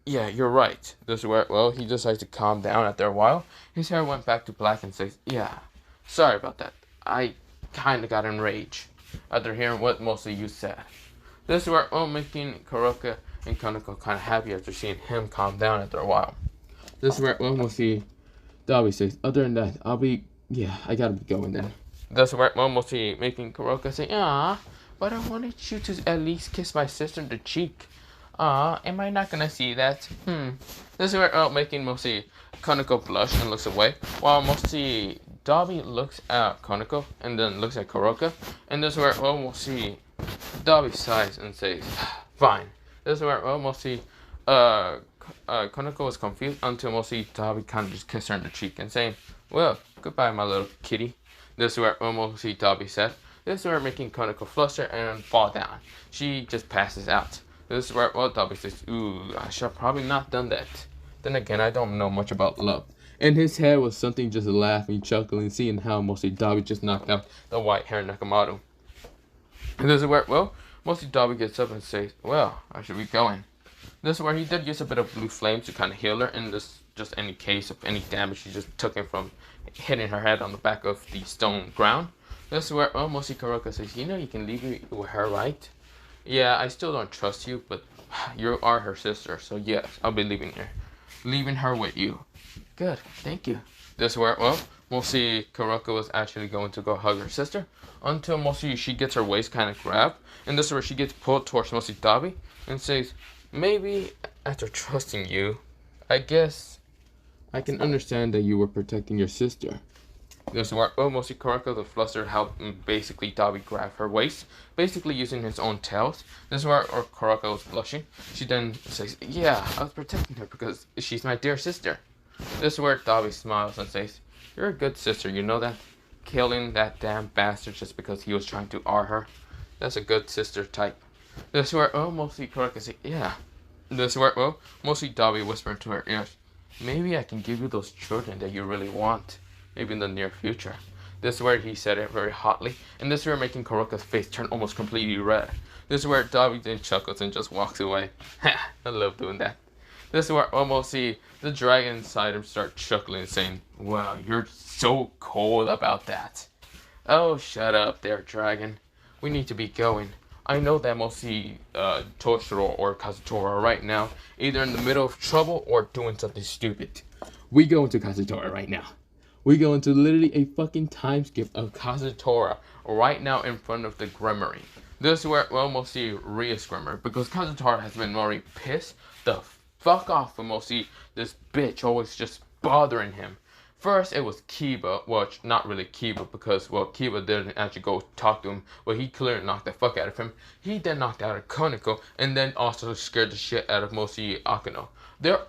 Yeah, you're right. This is where, well, he decides to calm down after a while. His hair went back to black and says, yeah, sorry about that. I kind of got enraged after hearing what mostly you said. This is where, well, making Kuroka and Koneko kind of happy after seeing him calm down after a while. This is where, well, we'll see Dobby says, other than that, I gotta be going then. This is where, well, we'll see making Kuroka say, but I wanted you to at least kiss my sister in the cheek. Am I not gonna see that? This is where, well, making mostly Koneko blush and looks away, while mostly Dobby looks at Koneko and then looks at Kuroka, and this is where, well, we'll see Dobby sighs and says, fine. This is where, well, mostly Koneko was confused until mostly Dobby kind of just kissed her in the cheek and saying, well, goodbye, my little kitty. This is where, well, mostly Dobby said. This is where making Koneko fluster and fall down. She just passes out. This is where, well, Dobby says, ooh, I should have probably not done that. Then again, I don't know much about love. In his head was something just laughing, chuckling, seeing how mostly Dobby just knocked out the white hair Nekomaru. And this is where, well, mostly Dobby gets up and says, well, I should be going. This is where he did use a bit of blue flame to kind of heal her in this, just any case of any damage she just took in from hitting her head on the back of the stone ground. This is where mostly Kuroko says, you know you can leave me with her, right? Yeah, I still don't trust you, but you are her sister, so yes, I'll be leaving her with you. Good, thank you. This is where, mostly Kuroko was actually going to go hug her sister, until mostly she gets her waist kind of grabbed, and this is where she gets pulled towards mostly Dobby, and says, maybe after trusting you, I guess I can understand that you were protecting your sister. This is where mostly Kuroko the flustered helped basically Dobby grab her waist, basically using his own tails. This is where Kuroko was blushing. She then says, yeah, I was protecting her because she's my dear sister. This is where Dobby smiles and says, you're a good sister, you know that? Killing that damn bastard just because he was trying to R her. That's a good sister type. This is where mostly Kuroko says, yeah. This is where mostly Dobby whispered to her ears, maybe I can give you those children that you really want. Maybe in the near future. This is where he said it very hotly, and this is where making Kuroko's face turn almost completely red. This is where Dobby then chuckles and just walks away. Ha! I love doing that. This is where almost see the dragon inside him start chuckling and saying, wow, you're so cold about that. Oh, shut up there, dragon. We need to be going. I know that mostly Toshiro or Kazutora right now, either in the middle of trouble or doing something stupid. We go into Kazutora right now. We go into literally a fucking time skip of Kazutora right now in front of the Grimory. This is where we almost see Ria's Grimory, because Kazutora has been very pissed the fuck off of mostly this bitch always just bothering him. First, it was Kiba, well, not really Kiba, because, well, Kiba didn't actually go talk to him, but he clearly knocked the fuck out of him. He then knocked out of Koneko, and then also scared the shit out of mostly Akano.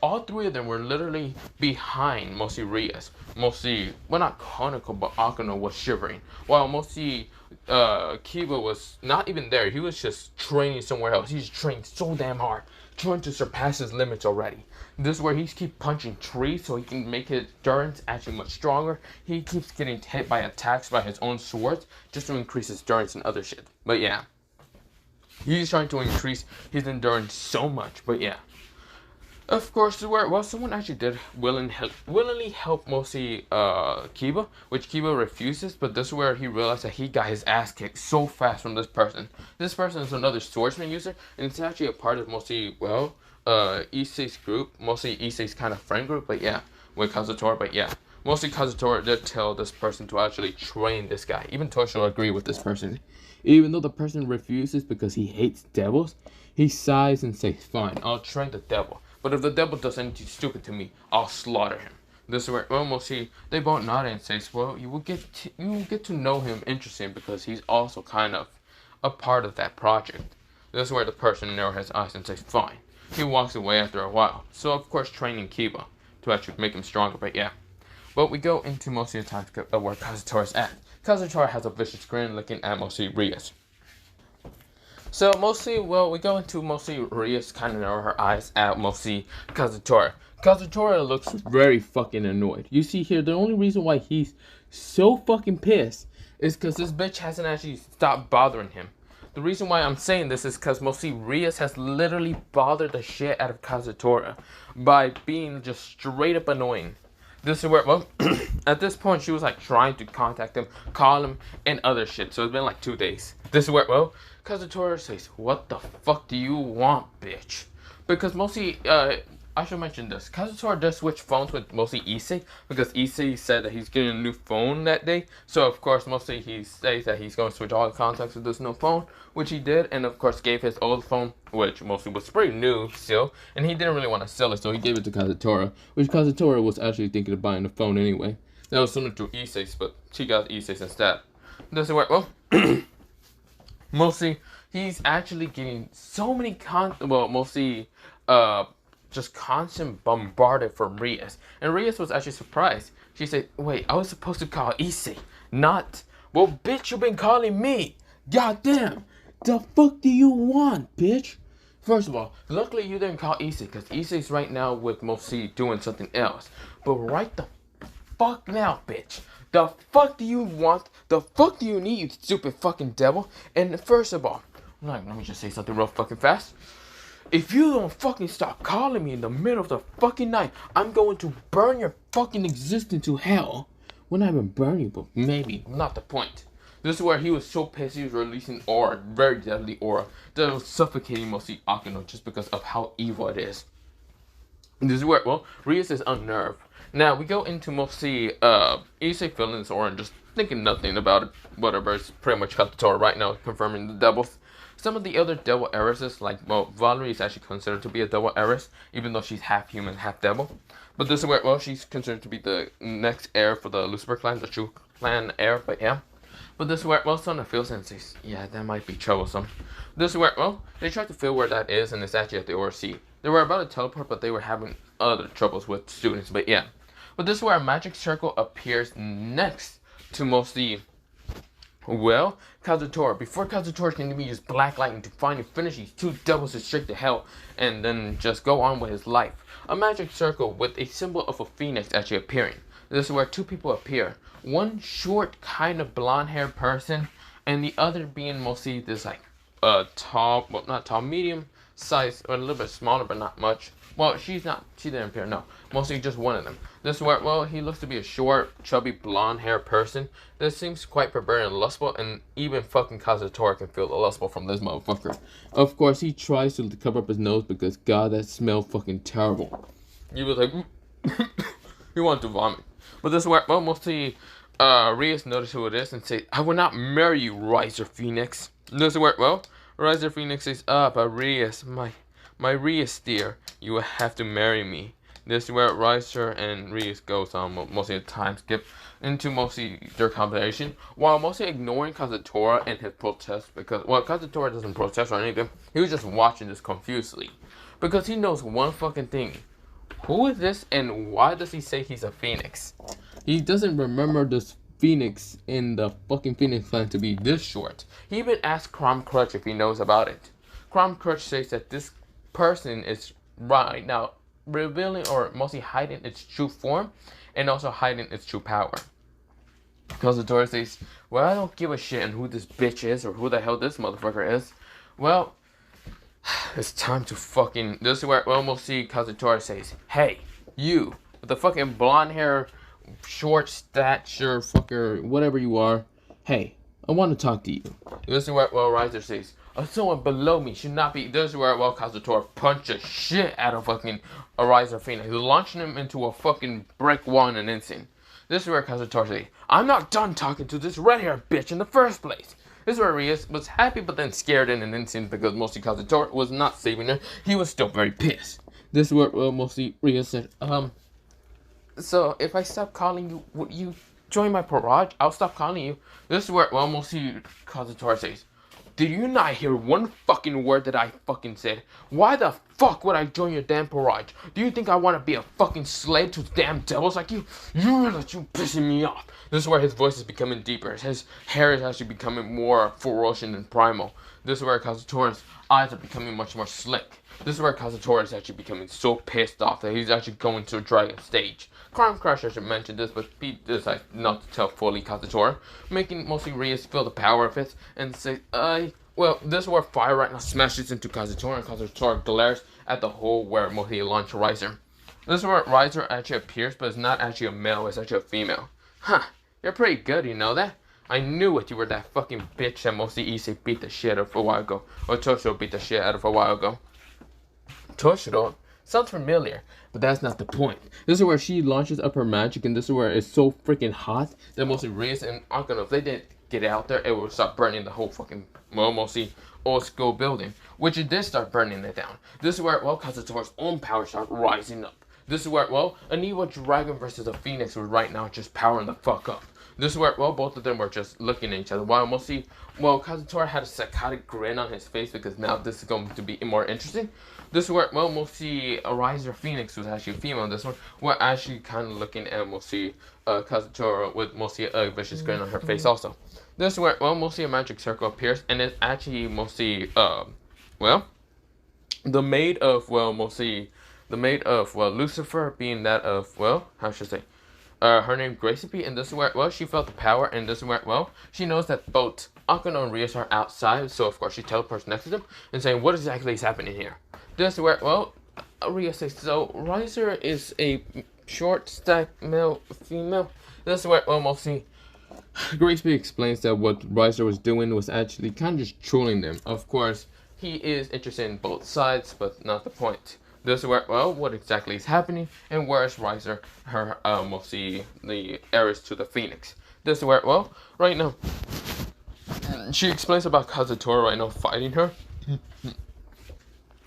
All three of them were literally behind mostly Rias. Mostly, well, not Koneko, but Akano was shivering. While mostly Kiba was not even there. He was just training somewhere else. He's trained so damn hard, trying to surpass his limits already. This is where he keeps punching trees so he can make his endurance actually much stronger. He keeps getting hit by attacks by his own swords just to increase his endurance and other shit. But yeah, he's trying to increase his endurance so much. But yeah. Of course, well, someone actually did willingly help mostly Kiba, which Kiba refuses, but this is where he realized that he got his ass kicked so fast from this person. This person is another swordsman user, and it's actually a part of mostly, well, Issei's group, mostly Issei's kind of friend group, but yeah, with Kazutora, but yeah. Mostly Kazutora did tell this person to actually train this guy. Even Toshiro agreed with this person. Even though the person refuses because he hates devils, he sighs and says, fine, I'll train the devil. But if the devil does anything stupid to me, I'll slaughter him. This is where almost they both nod and says, well, you will get to know him interesting because he's also kind of a part of that project. This is where the person narrows his eyes and says, fine. He walks away after a while. So of course training Kiba to actually make him stronger, but yeah. But we go into mostly the time of where Kazutora's at. Kazutora has a vicious grin looking at mostly Rias. So mostly, well, we go into mostly Rias kind of narrow her eyes at mostly Kazutora. Kazutora looks very fucking annoyed. You see here, the only reason why he's so fucking pissed is because this bitch hasn't actually stopped bothering him. The reason why I'm saying this is because mostly Rias has literally bothered the shit out of Kazutora by being just straight up annoying. This is where, well, at this point, she was like trying to contact him, call him, and other shit. So it's been like 2 days. This is where, well, Kazutora says, what the fuck do you want, bitch? Because mostly, I should mention this. Kazutora does switch phones with mostly Issei, because Issei said that he's getting a new phone that day. So, of course, mostly he says that he's going to switch all the contacts with this new phone, which he did, and of course gave his old phone, which mostly was pretty new still, and he didn't really want to sell it, so he gave it to Kazutora, which Kazutora was actually thinking of buying the phone anyway. That was similar to Issei's, but she got Issei's instead. This is where, well, mostly, he's actually getting so many mostly, just constant bombarded from Rias. And Rias was actually surprised. She said, wait, I was supposed to call Issei, not, well, bitch, you've been calling me. Goddamn, the fuck do you want, bitch? First of all, luckily you didn't call Issei, because Issei's right now with mostly doing something else. But right the fuck now, bitch. The fuck do you want? The fuck do you need, you stupid fucking devil? And first of all, I'm like, let me just say something real fucking fast. If you don't fucking stop calling me in the middle of the fucking night, I'm going to burn your fucking existence to hell. We're not even burning, but maybe. Not the point. This is where he was so pissed he was releasing aura, very deadly aura, that was suffocating mostly Akeno just because of how evil it is. This is where, well, Rias is unnerved. Now, we go into mostly, Issei feeling this aura and just thinking nothing about it. Whatever, it's pretty much Kazutora right now, confirming the devils. Some of the other devil heiresses, like, well, Valerie is actually considered to be a devil heiress, even though she's half human, half devil. But this is where, well, she's considered to be the next heir for the Lucifer clan, the true clan heir, but yeah. But this is where, well, Sona feels and says, yeah, that might be troublesome. This is where, well, they try to feel where that is, and it's actually at the ORC. They were about to teleport, but they were having other troubles with students, but yeah. But this is where a magic circle appears next to mostly, well, Kazutora. Before Kazutora can use black lightning to finally finish these two devils straight to hell, and then just go on with his life. A magic circle with a symbol of a phoenix actually appearing. This is where two people appear. One short, kind of blonde-haired person, and the other being mostly this, like, tall, well, not tall, medium size, or a little bit smaller, but not much. Well, she didn't appear, no. Mostly just one of them. This is where, well, he looks to be a short, chubby, blonde-haired person. This seems quite perverted and lustful, and even fucking Kazutora can feel the lustful from this motherfucker. Of course, he tries to cover up his nose because, God, that smells fucking terrible. He was like, he wanted to vomit. But this is where, well, mostly, Rias notices who it is and says, I will not marry you, Riser Phoenix. This is where, well, Riser Phoenix says, but Rias, my Rias dear, you will have to marry me. This is where Riser and Rias goes on mostly a time skip into mostly their conversation, while mostly ignoring Kazutora and his protest because, well, Kazutora doesn't protest or anything. He was just watching this confusedly because he knows one fucking thing. Who is this and why does he say he's a phoenix? He doesn't remember this phoenix in the fucking Phoenix clan to be this short. He even asked Crom Crutch if he knows about it. Crom Crutch says that this person is right now revealing or mostly hiding its true form and also hiding its true power. Kazutora says, well, I don't give a shit on who this bitch is or who the hell this motherfucker is. Well, it's time to fucking... This is where we'll almost see Kazutora says, hey, you, with the fucking blonde hair, short stature, fucker, whatever you are. Hey, I want to talk to you. This is where, well, Riser says, someone below me should not be... This is where, well, Kazutora punches shit out of fucking a Riser Phoenix, launching him into a fucking brick wall in an instant. This is where Kazutora says, I'm not done talking to this red-haired bitch in the first place. This is where Rias was happy but then scared in an instant because mostly Kazutora was not saving her. He was still very pissed. This is where, well, mostly Rias said, so if I stop calling you, would you join my parade? I'll stop calling you. This is where, well, mostly Kazutora says, did you not hear one fucking word that I fucking said? Why the fuck would I join your damn parade? Do you think I want to be a fucking slave to damn devils like you? You're pissing me off. This is where his voice is becoming deeper. His hair is actually becoming more ferocious and primal. This is where Kazutora's eyes are becoming much more slick. This is where Kazutora is actually becoming so pissed off that he's actually going to a dragon stage. Crime Crusher should mention this, but he decides not to tell fully Kazutora, making mostly Rias feel the power of it and say, well, this is where fire right now smashes into Kazutora, and Kazutora glares at the hole where mostly launched Riser. This is where Riser actually appears, but it's not actually a male, it's actually a female. Huh, you're pretty good, you know that? I knew it, you were that fucking bitch that mostly Issei beat the shit out of a while ago, or Toshiro beat the shit out of a while ago. Toshiro? Sounds familiar, but that's not the point. This is where she launches up her magic, and this is where it's so freaking hot that mostly Rias and Akeno, if they didn't get out there, it would start burning the whole fucking, well, mostly old school building, which it did start burning it down. This is where, well, Kazutora's own power started rising up. This is where, well, an evil dragon versus a phoenix was right now just powering the fuck up. This is where, well, both of them were just looking at each other, while mostly, well, Kazutora had a psychotic grin on his face because now this is going to be more interesting. This is where, well, mostly a Riser Phoenix was actually a female. This one, we're actually kind of looking at mostly Kazutora with mostly a vicious grin on her face also. This is where, well, mostly a magic circle appears, and it's actually mostly, well, the maid of, well, mostly, the maid of, well, Lucifer being that of, well, how should I say, her name Gracie, and this is where, well, she felt the power, and this is where, well, she knows that both Akano and Rias are outside, so of course she teleports next to them and saying, what exactly is happening here? This is where, well, Rias says, so Riser is a short stack male female. This is where, well, mostly Grigsby explains that what Riser was doing was actually kind of just trolling them. Of course, he is interested in both sides, but not the point. This is where, well, what exactly is happening, and where is Riser, her, mostly the heiress to the Phoenix. This is where, well, right now, she explains about Kazutora right now fighting her,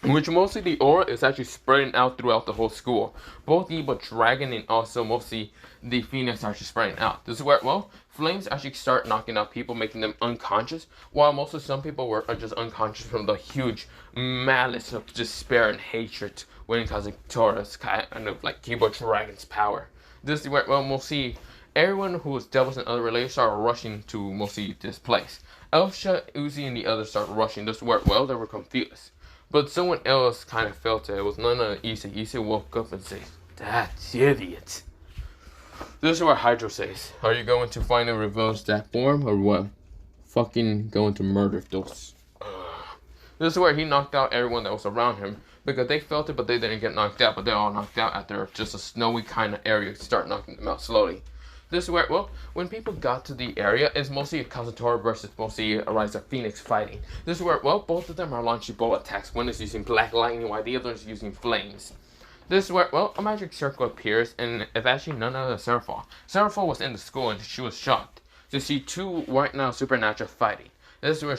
which mostly the aura is actually spreading out throughout the whole school. Both the dragon and also mostly the Phoenix are actually spreading out. This is where, well, flames actually start knocking out people, making them unconscious, while mostly some people are just unconscious from the huge malice of despair and hatred when Kazutora's kind of like keyboard dragon's power. This is where, well, we'll see everyone who is devils and other related start rushing to mostly this place. Elsha, Uzi, and the others start rushing. This is where, well, they were confused. But someone else kind of felt it. It was none of Issei. Issei woke up and says, "That's idiot." This is where Hydro says, "Are you going to finally reverse that form or what? Fucking going to murder those." This is where he knocked out everyone that was around him because they felt it, but they didn't get knocked out. But they're all knocked out after just a snowy kind of area to start knocking them out slowly. This is where, well, when people got to the area, it's mostly a Kazutora versus mostly a Rise of Phoenix fighting. This is where, well, both of them are launching bow attacks. One is using black lightning while the other is using flames. This is where, well, a magic circle appears, and it's actually none other than Seraphol. Seraphol was in the school, and she was shocked to see two right now supernatural fighting. This is where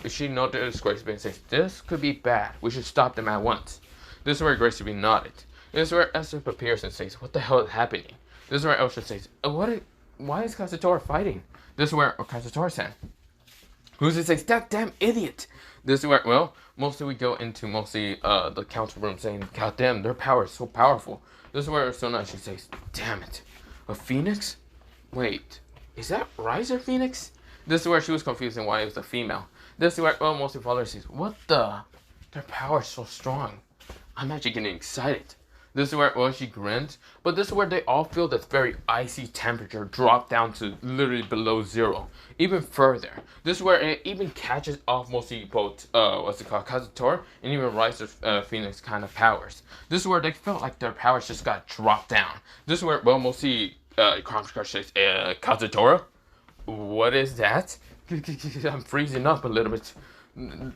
she noticed Gracie and says, "This could be bad. We should stop them at once." This is where Gracie nodded. This is where Esther appears and says, "What the hell is happening?" This is where Elsha says, why is Kazutora fighting? This is where Kazutora said, Uzi says, "That damn idiot." This is where, well, mostly we go into mostly the council room saying, "God damn, their power is so powerful." This is where Sona she says, "Damn it, a phoenix? Wait, is that Riser Phoenix?" This is where she was confused and why it was a female. This is where, well, mostly Father says, "What the? Their power is so strong. I'm actually getting excited." This is where, well, she grins, but this is where they all feel this very icy temperature drop down to literally below zero, even further. This is where it even catches off mostly both, Kazutora, and even Riser Phoenix kind of powers. This is where they felt like their powers just got dropped down. This is where, well, mostly, Crush says, "Kazutora? What is that?" I'm freezing up a little bit.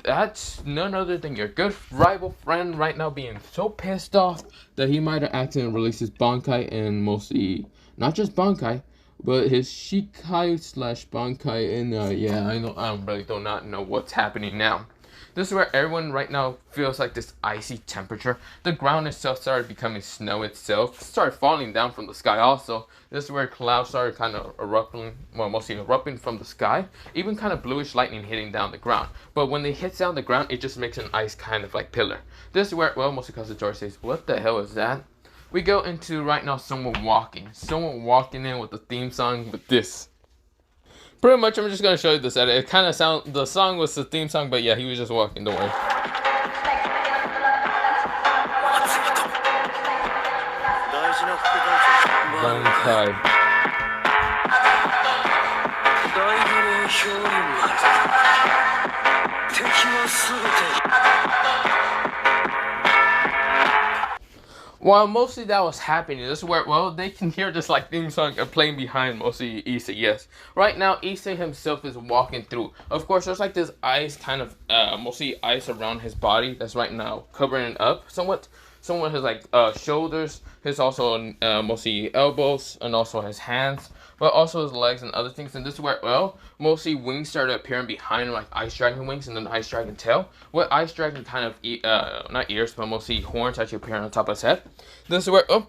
That's none other than your good rival friend right now being so pissed off that he might have accidentally released his Bankai and mostly, not just Bankai, but his Shikai / Bankai and yeah, I really do not know what's happening now. This is where everyone right now feels like this icy temperature. The ground itself started becoming snow itself. Started falling down from the sky also. This is where clouds started kind of erupting, well, mostly erupting from the sky. Even kind of bluish lightning hitting down the ground. But when it hits down the ground, it just makes an ice kind of like pillar. This is where, well, mostly Kazutora says, "What the hell is that?" We go into right now someone walking. Someone walking in with the theme song with this. Pretty much, I'm just gonna show you this edit. It kind of the song was the theme song, but yeah, he was just walking, don't worry. Bankai. While mostly that was happening, this is where, well, they can hear this like theme song playing behind mostly Issei, yes. Right now, Issei himself is walking through. Of course, there's like this ice kind of, mostly ice around his body that's right now covering it up somewhat. Somewhat his like shoulders, his also mostly elbows, and also his hands, but also his legs and other things. And this is where, well, mostly wings started appearing behind like ice dragon wings and then ice dragon tail. With ice dragon kind of not ears, but mostly horns actually appearing on top of his head. This is where, oh,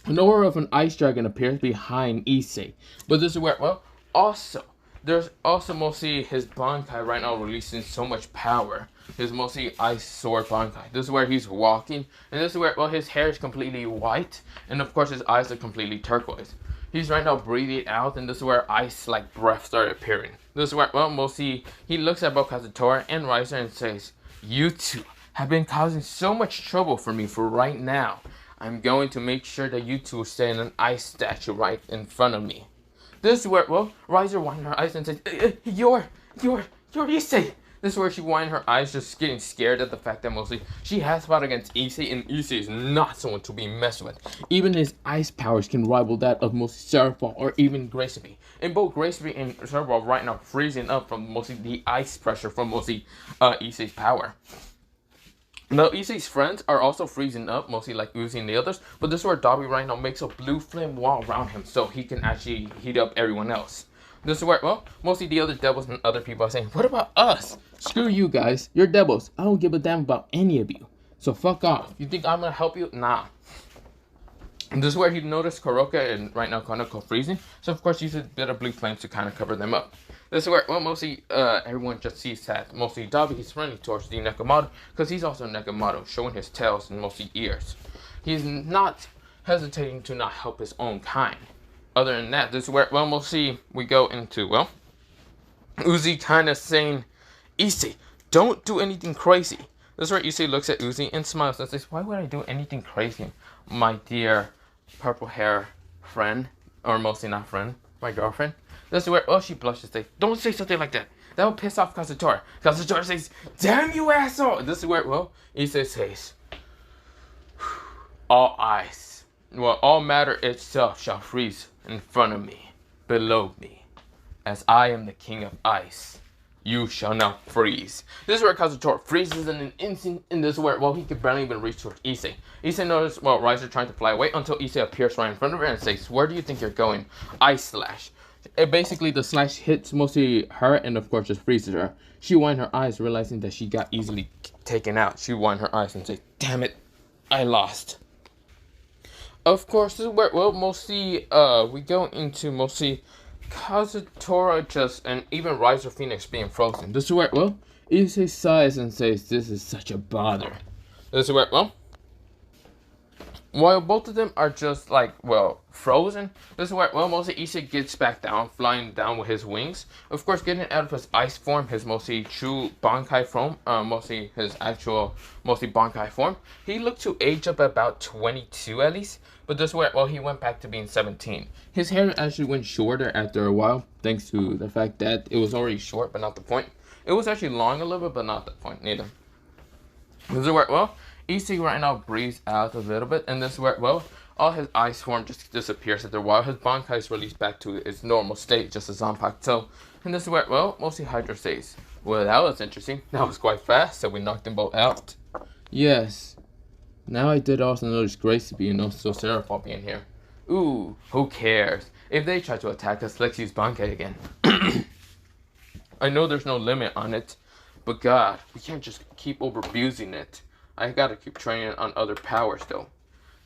an aura of an ice dragon appears behind Issei. But this is where, well, also there's also mostly his Bankai right now releasing so much power. His mostly ice sword Bankai. This is where he's walking. And this is where, well, his hair is completely white. And of course his eyes are completely turquoise. He's right now breathing out. And this is where ice like breath started appearing. This is where, well, mostly he looks at both Kazutora and Riser and says, "You two have been causing so much trouble for me for right now. I'm going to make sure that you two stay in an ice statue right in front of me." This is where, well, Riser winds her eyes and says, you're Issei. This is where she whined her eyes, just getting scared at the fact that mostly she has fought against Issei, and Issei is not someone to be messed with. Even his ice powers can rival that of mostly Seraph or even Graceby. And both Graceby and Seraph right now freezing up from mostly the ice pressure from mostly Issei's power. Now, Issei's friends are also freezing up, mostly like Uzi and the others, but this is where Dobby right now makes a blue flame wall around him so he can actually heat up everyone else. This is where, well, mostly the other devils and other people are saying, what about us? Screw you guys, you're devils. I don't give a damn about any of you. So fuck off. You think I'm gonna help you? Nah. And this is where he noticed Kuroka and right now Kaneko freezing. So of course he used a bit of blue flames to kind of cover them up. This is where, well, mostly everyone just sees that mostly Dobby is running towards the Nekomaru because he's also Nekomaru, showing his tails and mostly ears. He's not hesitating to not help his own kind. Other than that, this is where, well, mostly we go into, well, Uzi kind of saying, Issei, don't do anything crazy. This is where Issei looks at Uzi and smiles and says, why would I do anything crazy, my dear purple hair friend, or mostly not friend, my girlfriend? This is where, oh, she blushes and says, don't say something like that. That will piss off Kazutora. Kazutora says, damn you asshole. This is where, well, Issei says, all ice, well, all matter itself shall freeze in front of me, below me. As I am the king of ice, you shall not freeze. This is where Kazutora freezes in an instant, and this is where, well, he could barely even reach towards Issei. Issei notices, well, Riser trying to fly away until Issei appears right in front of her and says, where do you think you're going? Ice slash. And basically, the slash hits mostly her and, of course, just freezes her. She whined her eyes, realizing that she got easily taken out. She whined her eyes and said, damn it, I lost. Of course, this is where, well, mostly, we go into mostly Kazutora just, and even Riser Phoenix being frozen. This is where, well, Issei sighs and says, this is such a bother. This is where, well, while both of them are just like, well, frozen, this is where, well, mostly Issei gets back down, flying down with his wings. Of course, getting out of his ice form, his mostly true Bankai form, mostly his actual, mostly Bankai form. He looked to age up about 22 at least. But this is where, well, he went back to being 17. His hair actually went shorter after a while, thanks to the fact that it was already short, but not the point. It was actually long a little bit, but not the point, neither. This is where, well, Issei right now breathes out a little bit, and this is where, well, all his ice form just disappears after a while. His Bankai is released back to its normal state, just as Zanpakuto. And this is where, well, mostly Hydra says, well, that was interesting. That was quite fast, so we knocked them both out. Yes. Now I did also notice Graceby and also Seraph being here. Ooh, who cares? If they try to attack us, let's use Bankai again. I know there's no limit on it, but God, we can't just keep overabusing it. I gotta keep training on other powers though.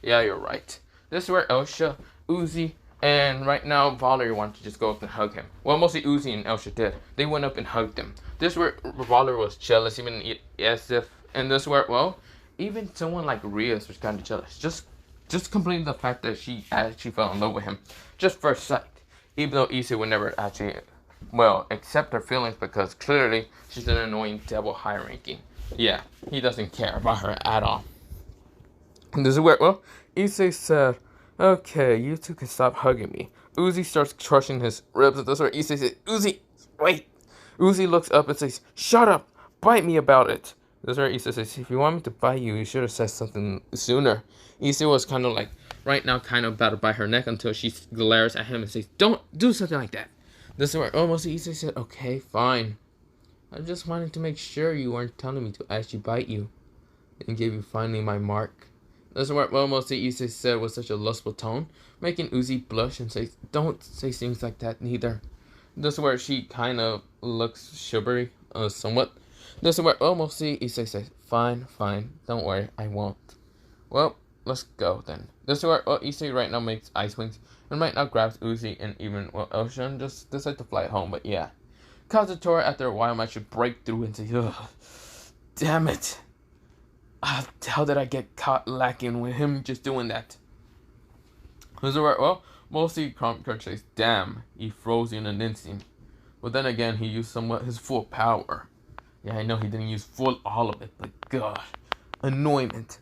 Yeah, you're right. This is where Elsha, Uzi, and right now Valerie wanted to just go up and hug him. Well, mostly Uzi and Elsha did. They went up and hugged him. This is where Valerie was jealous, even as if, and this is where, well, even someone like Rios was kind of jealous. Just completing the fact that she actually fell in love with him. Just first sight. Even though Issei would never actually, well, accept her feelings because clearly she's an annoying devil high ranking. Yeah, he doesn't care about her at all. And this is where, well, Issei said, okay, you two can stop hugging me. Uzi starts crushing his ribs. And this is where Issei says, Uzi, wait. Uzi looks up and says, shut up, bite me about it. This is where Issei says, if you want me to bite you, you should have said something sooner. Issei was kind of like, right now, kind of about to bite her neck until she glares at him and says, don't do something like that. This is where almost Issei said, okay, fine. I just wanted to make sure you weren't telling me to actually bite you and give you finally my mark. This is where almost Issei said with such a lustful tone, making Uzi blush and say, don't say things like that neither. This is where she kind of looks shivery, somewhat. This is where almost Issei says, fine, don't worry, I won't. Well, let's go then. This is where Issei right now makes ice wings and right now grabs Uzi and even, well, Ocean just decide to fly home, but yeah. Kazutora after a while might should break through and say, ugh, damn it. How did I get caught lacking with him just doing that? This is where, well, mostly Kurt says, damn, he froze in an instant. But then again, he used somewhat his full power. Yeah, I know he didn't use all of it, but God, annoyment.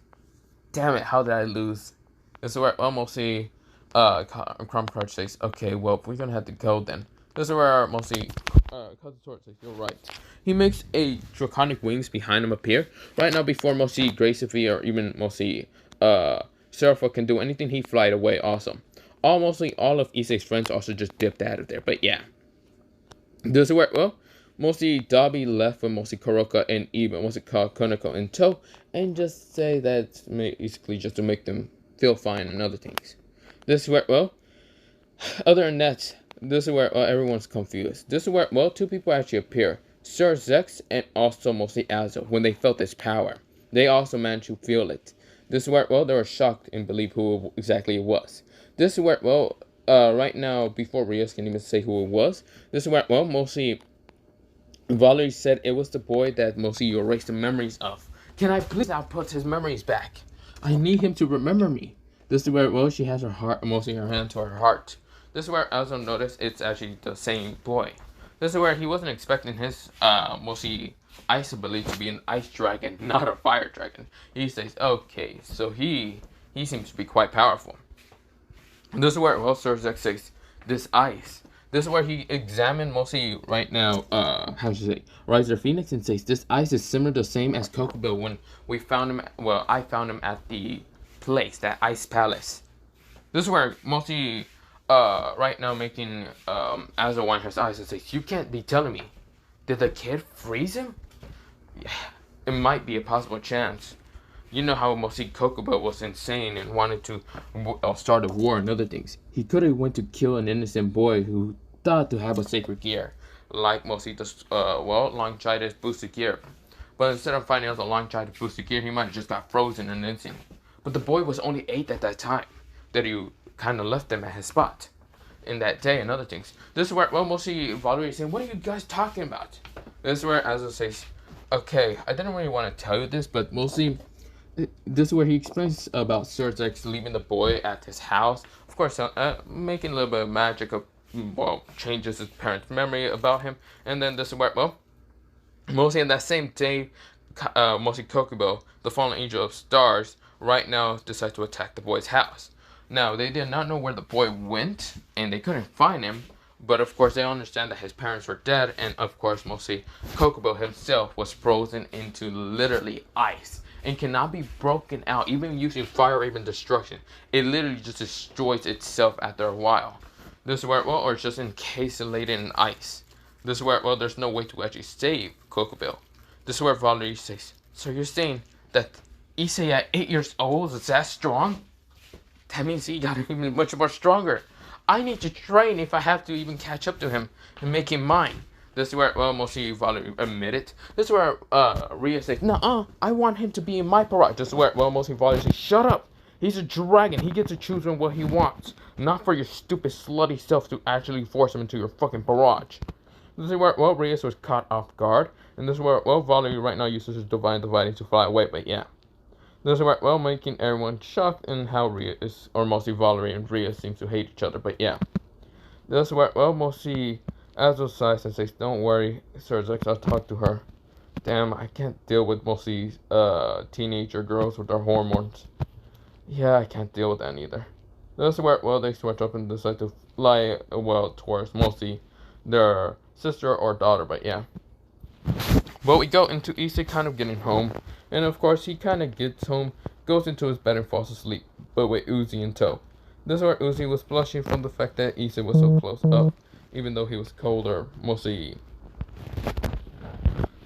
Damn it, how did I lose? This is where mostly Chrome Crouch says, okay, well, we're gonna have to go then. This is where mostly Kazutora says, you're right. He makes a draconic wings behind him appear. Right now, before mostly Gracefully or even mostly Serapha can do anything, he flied away. Awesome. Mostly all of Issei's friends also just dipped out of there. But yeah. This is where, well, mostly Dabi left with mostly Kuroka and even mostly Konako in tow. And just say that basically just to make them feel fine and other things. This is where, well, other than that, this is where everyone's confused. This is where, well, two people actually appear. Sir Zex and also mostly Azo, when they felt his power. They also managed to feel it. This is where, well, they were shocked and believe who exactly it was. This is where, well, right now, before Rios can even say who it was, this is where, well, mostly Valerie said it was the boy that mostly you erased the memories of. Can I please output his memories back? I need him to remember me. This is where, well, she has her heart, mostly her hand to her heart. This is where I also noticed it's actually the same boy. This is where he wasn't expecting his mostly ice ability to be an ice dragon, not a fire dragon. He says, okay, so he seems to be quite powerful. This is where, well, Sir Zex says, this ice. This is where he examined mostly right now, how should I say, Riser Phoenix and says, this ice is similar to the same as Kokobo when we found him, well, I found him at the place, that ice palace. This is where mostly, right now making, Azo wind his eyes and says, you can't be telling me, did the kid freeze him? Yeah, it might be a possible chance. You know how mostly Kokobo was insane and wanted to start a war and other things. He could have went to kill an innocent boy who thought to have a sacred gear, like mostly the well, Longchidus boosted gear. But instead of finding out the Longchidus boosted gear, he might have just got frozen in an instant. But the boy was only 8 at that time, that you kind of left him at his spot in that day and other things. This is where, well, mostly Valerie is saying, what are you guys talking about? This is where Azo says, okay, I didn't really want to tell you this, but mostly this is where he explains about Sir Zex leaving the boy at his house. Of course, making a little bit of magic of, well, changes his parents' memory about him. And then this is where, well, mostly in that same day, mostly Kokobo, the fallen angel of stars, right now decide to attack the boy's house. Now, they did not know where the boy went, and they couldn't find him. But of course, they understand that his parents were dead, and of course, mostly Kokobo himself was frozen into literally ice and cannot be broken out, even using fire or even destruction. It literally just destroys itself after a while. This is where, well, or it's just encapsulated in ice. This is where, well, there's no way to actually save Kokobo. This is where Valerie says, so you're saying that Issei at 8 years old is that strong? That means he got even much more stronger. I need to train if I have to even catch up to him and make him mine. This is where, well, mostly Valerie admitted. This is where Ria says, nuh-uh, I want him to be in my barrage. This is where, well, mostly Valerie says, shut up. He's a dragon. He gets to choose what he wants. Not for your stupid, slutty self to actually force him into your fucking barrage. This is where, well, Reyes was caught off guard. And this is where, well, Valerie right now uses his divine dividing to fly away. But yeah. This is where, well, making everyone shocked in how Reyes, or mostly Valerie and Reyes seem to hate each other. But yeah. This is where, well, mostly Azo sighs and says, don't worry, Sir Zex, I'll talk to her. Damn, I can't deal with mostly teenager girls with their hormones. Yeah, I can't deal with that either. This is where, well, they switch up and decide to fly, well, towards mostly their sister or daughter, but yeah. Well, we go into Issei kind of getting home, and of course, he kind of gets home, goes into his bed and falls asleep, but with Uzi in tow. This is where Uzi was blushing from the fact that Issei was so close up, even though he was colder, mostly.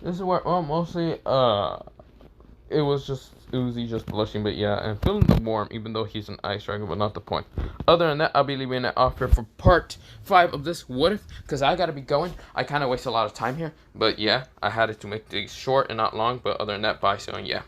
This is where, well, mostly, it was just Uzi just blushing, but yeah, and feeling the warm, even though he's an ice dragon, but not the point. Other than that, I'll be leaving it off here for part 5 of this What If, because I gotta be going. I kind of waste a lot of time here, but yeah, I had it to make things short and not long, but other than that, bye, so yeah.